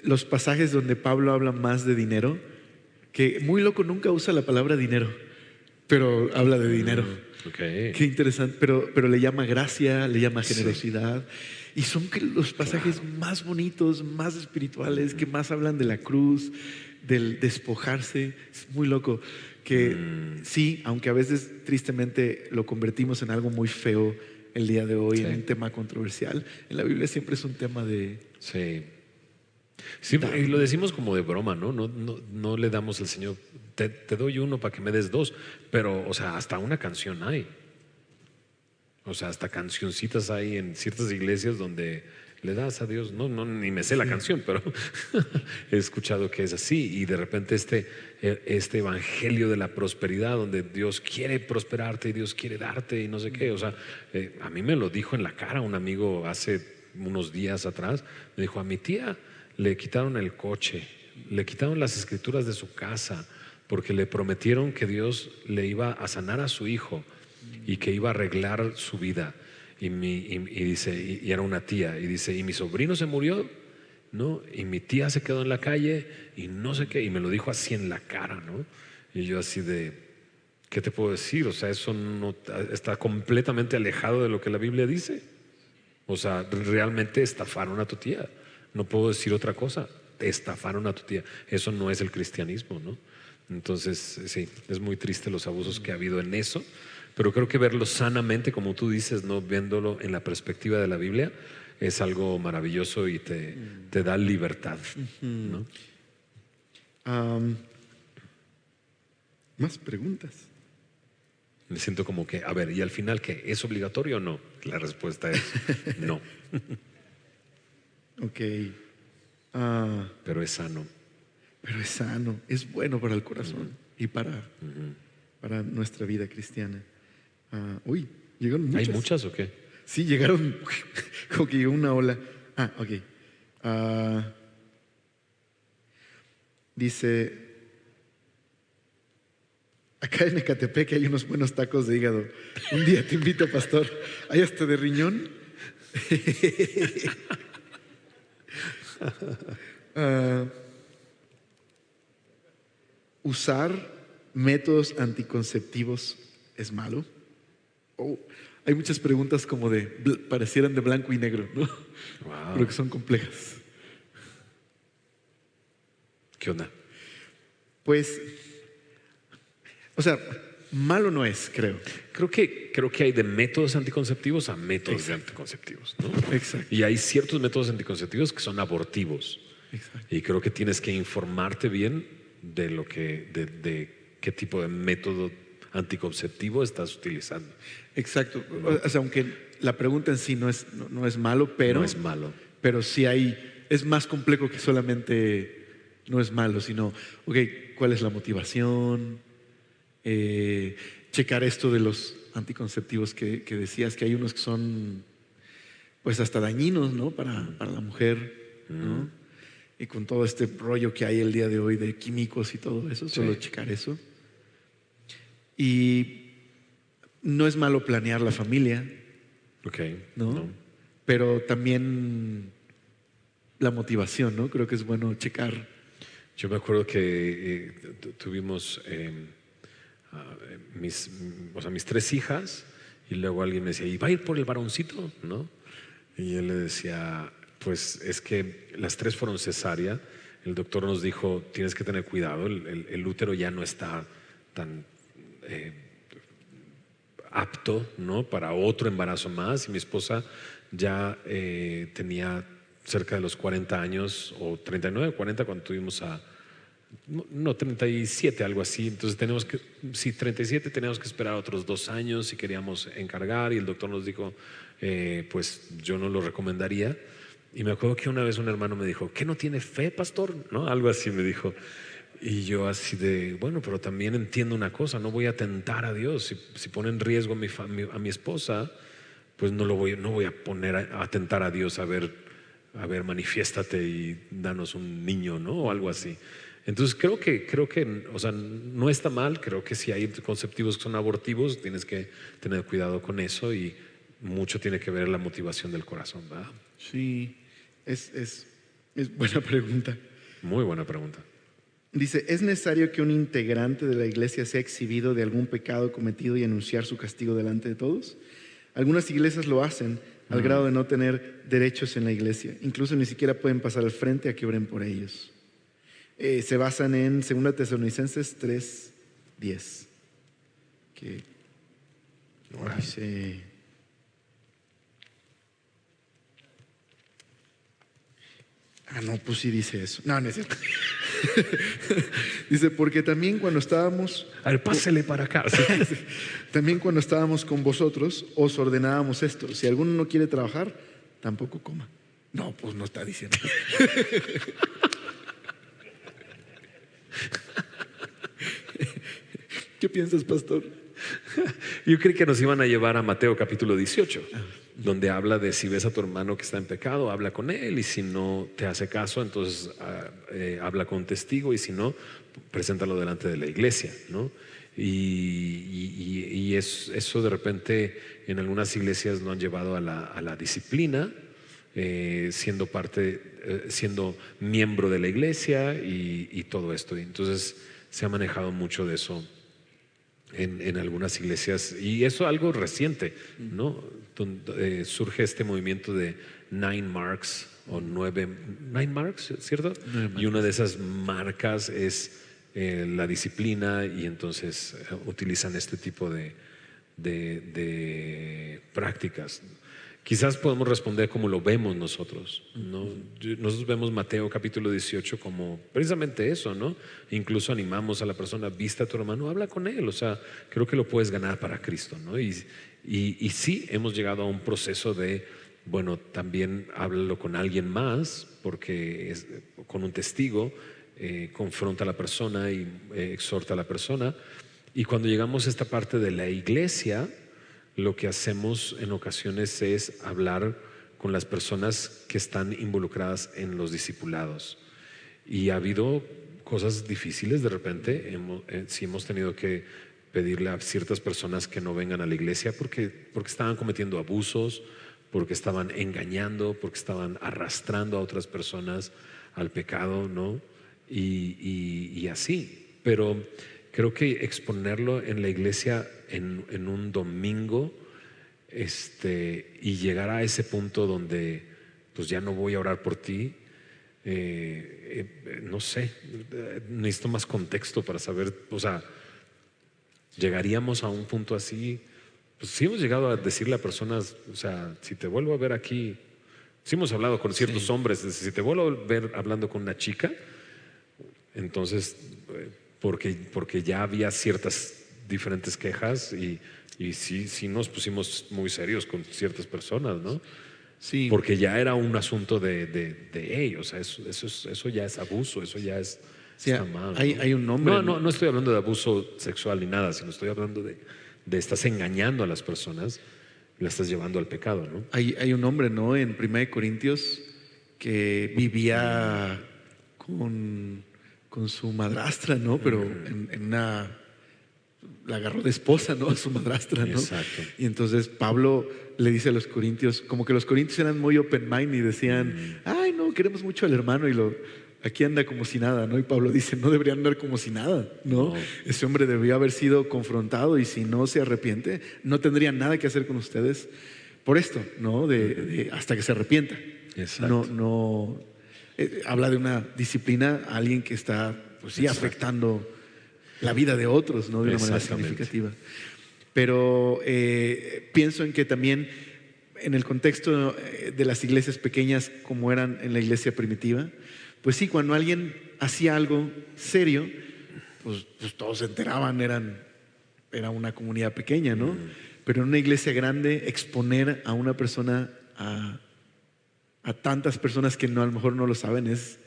Speaker 3: Los pasajes donde Pablo habla más de dinero, que muy loco nunca usa la palabra dinero, pero habla de dinero.
Speaker 2: Okay.
Speaker 3: Qué interesante, pero le llama gracia, le llama generosidad. Y son los pasajes más bonitos, más espirituales, que más hablan de la cruz, del despojarse. Es muy loco. Que sí, aunque a veces tristemente lo convertimos en algo muy feo el día de hoy, en un tema controversial, en la Biblia siempre es un tema de...
Speaker 2: Sí. Sí, y lo decimos como de broma, ¿no? No le damos al Señor, te doy uno para que me des dos, pero, o sea, hasta una canción hay. O sea, hasta cancioncitas hay en ciertas iglesias donde le das a Dios, ni me sé la canción, pero he escuchado que es así. Y de repente este evangelio de la prosperidad, donde Dios quiere prosperarte y Dios quiere darte y no sé qué. O sea, a mí me lo dijo en la cara un amigo hace unos días atrás. Me dijo, a mi tía le quitaron el coche, le quitaron las escrituras de su casa, porque le prometieron que Dios le iba a sanar a su hijo y que iba a arreglar su vida. Y dice, y era una tía, y dice, y mi sobrino se murió, ¿no? Y mi tía se quedó en la calle y no sé qué, y me lo dijo así en la cara, ¿no? Y yo así de, ¿qué te puedo decir? O sea, eso no está completamente alejado de lo que la Biblia dice. O sea, realmente estafaron a tu tía. No puedo decir otra cosa. Estafaron a tu tía. Eso no es el cristianismo, ¿no? Entonces, sí, es muy triste los abusos que ha habido en eso. Pero creo que verlo sanamente, como tú dices, ¿no? Viéndolo en la perspectiva de la Biblia, es algo maravilloso y te da libertad, ¿no?
Speaker 3: Más preguntas.
Speaker 2: Me siento como que, a ver, ¿y al final qué? ¿Es obligatorio o no? La respuesta es no.
Speaker 3: Ok.
Speaker 2: Pero es sano.
Speaker 3: Pero es sano, es bueno para el corazón y para nuestra vida cristiana. Uy, llegaron muchas.
Speaker 2: ¿Hay muchas o qué?
Speaker 3: Sí, llegaron como que llegó una ola. Ok. Dice, acá en Ecatepec hay unos buenos tacos de hígado. Un día te invito, pastor. ¿Hay hasta de riñón? ¿Usar métodos anticonceptivos es malo? Hay muchas preguntas como parecieran de blanco y negro, ¿no?
Speaker 2: Wow.
Speaker 3: Pero que son complejas.
Speaker 2: ¿Qué onda?
Speaker 3: Pues, o sea, malo no es, creo.
Speaker 2: Creo que hay de métodos anticonceptivos a métodos de anticonceptivos, ¿no?
Speaker 3: Exacto.
Speaker 2: Y hay ciertos métodos anticonceptivos que son abortivos.
Speaker 3: Exacto.
Speaker 2: Y creo que tienes que informarte bien de qué tipo de método anticonceptivo estás utilizando.
Speaker 3: Exacto. O sea, aunque la pregunta en sí no es malo, pero
Speaker 2: No es malo.
Speaker 3: pero sí es más complejo que solamente no es malo, sino, ok, ¿cuál es la motivación? Checar esto de los anticonceptivos que decías, que hay unos que son pues hasta dañinos, ¿no? Para la mujer, ¿no? Y con todo este rollo que hay el día de hoy de químicos y todo eso, solo checar eso. Y no es malo planear la familia,
Speaker 2: Ok.
Speaker 3: ¿no? Pero también la motivación, ¿no? Creo que es bueno checar.
Speaker 2: Yo me acuerdo que tuvimos mis 3 hijas y luego alguien me decía, ¿y va a ir por el varoncito? ¿No? Y él le decía, pues es que las 3 fueron cesárea. El doctor nos dijo, tienes que tener cuidado, el útero ya no está tan apto, ¿no? Para otro embarazo más. Y mi esposa ya tenía cerca de los 40 años, o 39, 40 cuando tuvimos no, 37, algo así. Entonces 37, teníamos que esperar otros 2 años si queríamos encargar, y el doctor nos dijo, pues yo no lo recomendaría. Y me acuerdo que una vez un hermano me dijo, ¿qué no tiene fe, pastor? ¿No? Algo así me dijo. Y yo así de, bueno, pero también entiendo una cosa, no voy a tentar a Dios. Si pone en riesgo a mi esposa, pues no voy a poner a tentar a Dios a ver, manifiéstate y danos un niño, ¿no? O algo así. Entonces creo que, o sea, no está mal. Creo que si hay conceptivos que son abortivos, tienes que tener cuidado con eso, y mucho tiene que ver la motivación del corazón, ¿verdad?
Speaker 3: Sí, es buena pregunta.
Speaker 2: Muy buena pregunta.
Speaker 3: Dice, ¿es necesario que un integrante de la iglesia sea exhibido de algún pecado cometido y anunciar su castigo delante de todos? Algunas iglesias lo hacen al grado de no tener derechos en la iglesia. Incluso ni siquiera pueden pasar al frente a que oren por ellos. Se basan en 2 Tesalonicenses 3:10, que dice... no, pues sí dice eso. No, no es cierto. Dice, porque también cuando estábamos...
Speaker 2: A ver, pásele para acá.
Speaker 3: También cuando estábamos con vosotros, os ordenábamos esto. Si alguno no quiere trabajar, tampoco coma. No, pues no está diciendo. ¿Qué piensas, pastor?
Speaker 2: Yo creí que nos iban a llevar a Mateo capítulo 18, donde habla de si ves a tu hermano que está en pecado, habla con él, y si no te hace caso, entonces habla con un testigo, y si no, preséntalo delante de la iglesia, ¿no? Y eso de repente en algunas iglesias lo han llevado a la disciplina, siendo miembro de la iglesia y todo esto. Y entonces se ha manejado mucho de eso en algunas iglesias, y eso es algo reciente, ¿no? Donde surge este movimiento de 9 marks o 9 marks, ¿cierto? 9 marks. Y una de esas marcas es la disciplina, y entonces utilizan este tipo de prácticas. Quizás podemos responder como lo vemos nosotros, ¿no? Nosotros vemos Mateo capítulo 18 como precisamente eso, ¿no? Incluso animamos a la persona, vista a tu hermano, habla con él. O sea, creo que lo puedes ganar para Cristo, ¿no? Y sí, hemos llegado a un proceso de, bueno, también háblalo con alguien más, porque con un testigo, confronta a la persona y exhorta a la persona. Y cuando llegamos a esta parte de la iglesia, lo que hacemos en ocasiones es hablar con las personas que están involucradas en los discipulados. Y ha habido cosas difíciles de repente. Sí hemos tenido que pedirle a ciertas personas que no vengan a la iglesia porque estaban cometiendo abusos, porque estaban engañando, porque estaban arrastrando a otras personas al pecado, ¿no? Y así. Pero creo que exponerlo en la iglesia en un domingo, y llegar a ese punto donde pues ya no voy a orar por ti, no sé, necesito más contexto para saber. O sea, llegaríamos a un punto así. Pues sí hemos llegado a decirle a personas, o sea, si te vuelvo a ver aquí, sí hemos hablado con ciertos hombres, si te vuelvo a ver hablando con una chica, entonces porque ya había ciertas diferentes quejas y sí nos pusimos muy serios con ciertas personas, ¿no?
Speaker 3: Sí.
Speaker 2: Porque ya era un asunto de ellos, o sea, eso ya es abuso, eso ya es,
Speaker 3: Sí,
Speaker 2: está mal, ¿no?
Speaker 3: hay un nombre.
Speaker 2: No estoy hablando de abuso sexual ni nada, sino estoy hablando de estás engañando a las personas, la estás llevando al pecado, ¿no?
Speaker 3: Hay un hombre, ¿no? En 1 Corintios que vivía con su madrastra, ¿no? Pero en una... La agarró de esposa, ¿no? A su madrastra, ¿no?
Speaker 2: Exacto.
Speaker 3: Y entonces Pablo le dice a los corintios, como que los corintios eran muy open mind y decían, ay, no, queremos mucho al hermano y aquí anda como si nada, ¿no? Y Pablo dice, no debería andar como si nada, ¿no?
Speaker 2: No.
Speaker 3: Ese hombre debería haber sido confrontado y si no se arrepiente, no tendría nada que hacer con ustedes por esto, ¿no? Hasta que se arrepienta.
Speaker 2: Exacto.
Speaker 3: Habla de una disciplina a alguien que está, pues sí,
Speaker 2: Exacto.
Speaker 3: afectando la vida de otros, ¿no? De una manera
Speaker 2: Exactamente.
Speaker 3: significativa. Pero pienso en que también en el contexto de las iglesias pequeñas como eran en la iglesia primitiva, pues sí, cuando alguien hacía algo serio, pues todos se enteraban, era una comunidad pequeña, ¿no? Pero en una iglesia grande, exponer a una persona a tantas personas que no, a lo mejor no lo saben, es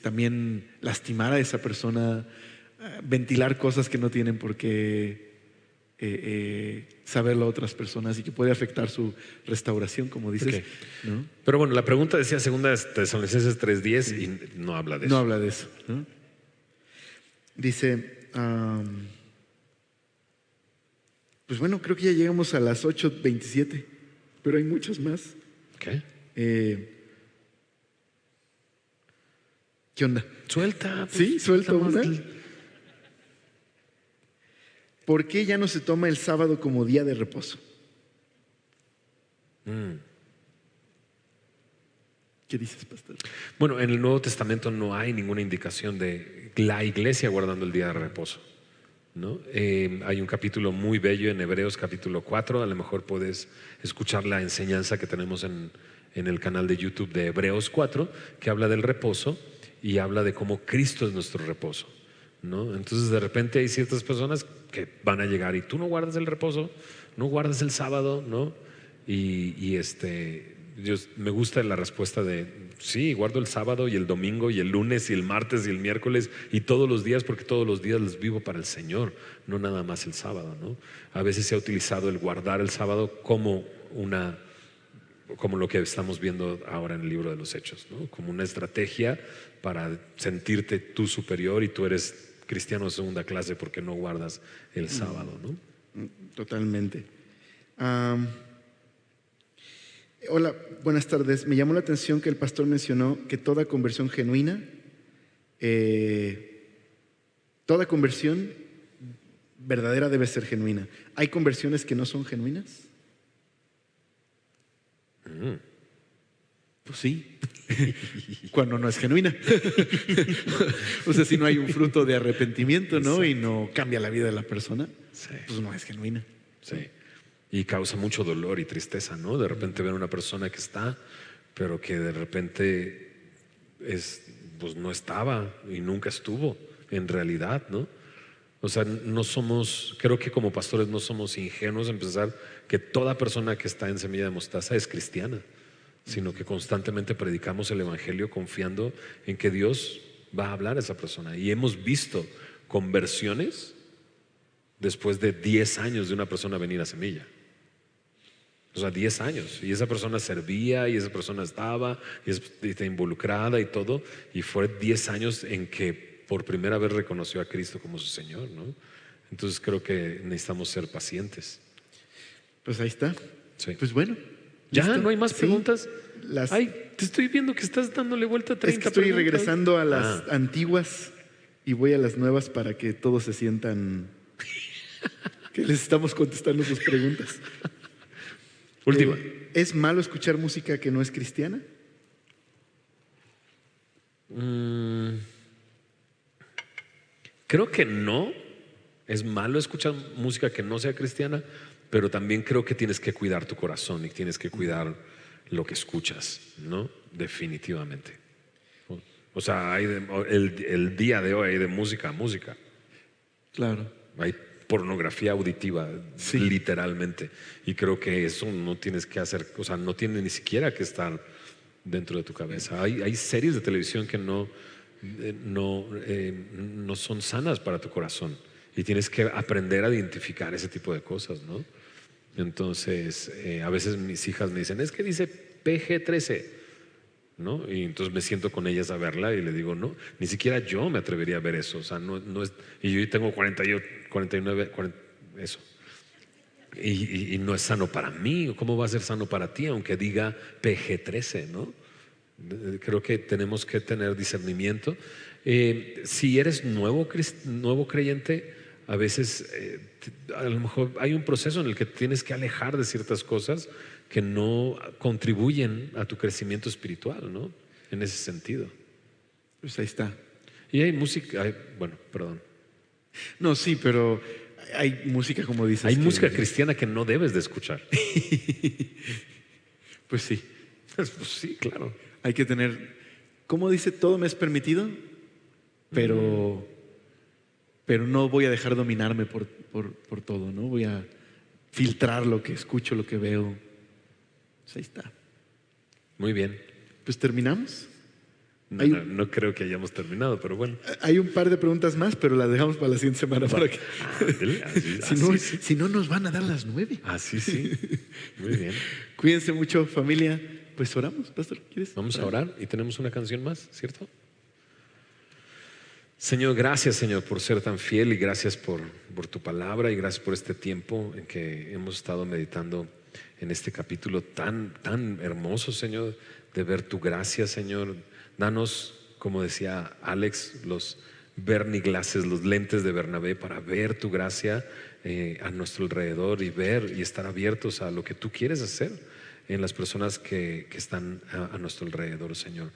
Speaker 3: también lastimar a esa persona, ventilar cosas que no tienen por qué saberlo a otras personas y que puede afectar su restauración, como dices,
Speaker 2: Ok.
Speaker 3: ¿no?
Speaker 2: Pero bueno, la pregunta decía 2 Tesalonicenses 3:10 y no habla de eso.
Speaker 3: No habla de eso, ¿no? Dice, pues bueno, creo que ya llegamos a las 8:27, pero hay muchos más.
Speaker 2: ¿Qué?
Speaker 3: ¿Qué onda?
Speaker 2: Suelta. pues,
Speaker 3: Sí, suelta
Speaker 2: estamos-
Speaker 3: una. ¿Por qué ya no se toma el sábado como día de reposo? ¿Qué dices, pastor?
Speaker 2: Bueno, en el Nuevo Testamento no hay ninguna indicación de la iglesia guardando el día de reposo, ¿no? Hay un capítulo muy bello en Hebreos capítulo 4, a lo mejor puedes escuchar la enseñanza que tenemos en el canal de YouTube de Hebreos 4, que habla del reposo y habla de cómo Cristo es nuestro reposo, ¿no? Entonces de repente hay ciertas personas que van a llegar y tú no guardas el reposo, no guardas el sábado, ¿no? Me gusta la respuesta de sí, guardo el sábado y el domingo y el lunes y el martes y el miércoles y todos los días, porque todos los días los vivo para el Señor, no nada más el sábado, ¿no? A veces se ha utilizado el guardar el sábado como lo que estamos viendo ahora en el libro de los Hechos, ¿no? Como una estrategia para sentirte tú superior y tú eres cristiano de segunda clase porque no guardas el sábado, ¿no?
Speaker 3: Totalmente. Hola, buenas tardes. Me llamó la atención que el pastor mencionó que toda conversión genuina, toda conversión verdadera debe ser genuina. ¿Hay conversiones que no son genuinas? Pues sí, cuando no es genuina. O sea, si no hay un fruto de arrepentimiento, ¿no? Y no cambia la vida de la persona,
Speaker 2: Sí.
Speaker 3: pues no es genuina.
Speaker 2: Sí. Y causa mucho dolor y tristeza, ¿no? De repente ver a una persona que está, pero que de repente pues no estaba y nunca estuvo en realidad, ¿no? O sea, creo que como pastores no somos ingenuos en pensar que toda persona que está en Semilla de Mostaza es cristiana, sino que constantemente predicamos el evangelio confiando en que Dios va a hablar a esa persona. Y hemos visto conversiones después de 10 años de una persona venir a Semilla. O sea, 10 años. Y esa persona servía y esa persona estaba y está involucrada y todo. Y fue 10 años en que por primera vez reconoció a Cristo como su Señor, ¿no? Entonces creo que necesitamos ser pacientes.
Speaker 3: Pues ahí está.
Speaker 2: Sí.
Speaker 3: Pues bueno.
Speaker 2: ¿Ya?
Speaker 3: ¿listo?
Speaker 2: ¿No hay más
Speaker 3: Sí.
Speaker 2: preguntas?
Speaker 3: Las-
Speaker 2: Ay, te estoy viendo que estás dándole vuelta a 30
Speaker 3: Es que estoy
Speaker 2: preguntas.
Speaker 3: regresando a las
Speaker 2: Ah,
Speaker 3: antiguas y voy a las nuevas para que todos se sientan que les estamos contestando sus preguntas.
Speaker 2: última.
Speaker 3: ¿Es malo escuchar música que no es cristiana?
Speaker 2: Creo que no. Es malo escuchar música que no sea cristiana, pero también creo que tienes que cuidar tu corazón y tienes que cuidar lo que escuchas, ¿no? Definitivamente. O sea, el día de hoy hay de música a música.
Speaker 3: Claro.
Speaker 2: Hay pornografía auditiva,
Speaker 3: Sí.
Speaker 2: literalmente. Y creo que eso no tienes que hacer, o sea, no tiene ni siquiera que estar dentro de tu cabeza. Hay series de televisión que no son sanas para tu corazón y tienes que aprender a identificar ese tipo de cosas, ¿no? Entonces, a veces mis hijas me dicen, es que dice PG-13, ¿no? Y entonces me siento con ellas a verla y le digo, no, ni siquiera yo me atrevería a ver eso, o sea, no es, y yo tengo 48, 49, 40, eso. Y no es sano para mí. ¿Cómo va a ser sano para ti aunque diga PG-13, ¿no? Creo que tenemos que tener discernimiento. Si eres nuevo creyente, a veces a lo mejor hay un proceso en el que tienes que alejar de ciertas cosas que no contribuyen a tu crecimiento espiritual, ¿no? En ese sentido.
Speaker 3: Pues ahí está.
Speaker 2: Y hay música, bueno, perdón.
Speaker 3: No, sí, pero hay música, como dices.
Speaker 2: Hay música cristiana que no debes de escuchar.
Speaker 3: Pues sí.
Speaker 2: Pues sí, claro.
Speaker 3: Hay que tener, ¿cómo dice? Todo me es permitido, pero no voy a dejar dominarme por todo, ¿no? Voy a filtrar lo que escucho, lo que veo. Pues ahí está.
Speaker 2: Muy bien.
Speaker 3: Pues terminamos.
Speaker 2: No creo que hayamos terminado, pero bueno.
Speaker 3: Hay un par de preguntas más, pero las dejamos para la siguiente semana. Para que, si no, nos van a dar las 9.
Speaker 2: Así sí. Muy bien.
Speaker 3: Cuídense mucho, familia. Pues oramos, pastor. ¿Quieres?
Speaker 2: Vamos a orar y tenemos una canción más, ¿cierto? Señor, gracias, Señor, por ser tan fiel y gracias por tu palabra y gracias por este tiempo en que hemos estado meditando en este capítulo tan hermoso, Señor, de ver tu gracia, Señor. Danos, como decía Alex, los verniglases, los lentes de Bernabé para ver tu gracia a nuestro alrededor y ver y estar abiertos a lo que tú quieres hacer en las personas que están a nuestro alrededor, Señor.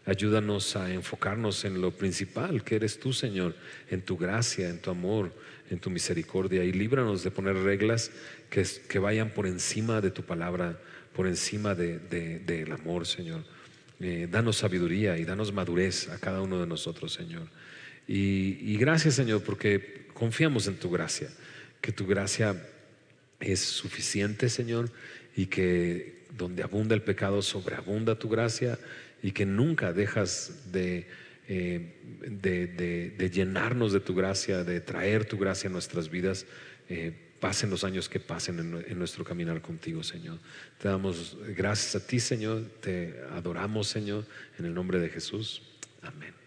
Speaker 2: Ayúdanos a enfocarnos en lo principal que eres tú, Señor, en tu gracia, en tu amor, en tu misericordia, y líbranos de poner reglas que vayan por encima de tu palabra, por encima del amor, Señor. Danos sabiduría y danos madurez a cada uno de nosotros, Señor. Y gracias, Señor, porque confiamos en tu gracia, que tu gracia es suficiente, Señor, y que donde abunda el pecado sobreabunda tu gracia, y que nunca dejas de llenarnos de tu gracia, de traer tu gracia a nuestras vidas, pasen los años que pasen en nuestro caminar contigo, Señor. Te damos gracias a ti, Señor, te adoramos, Señor, en el nombre de Jesús. Amén.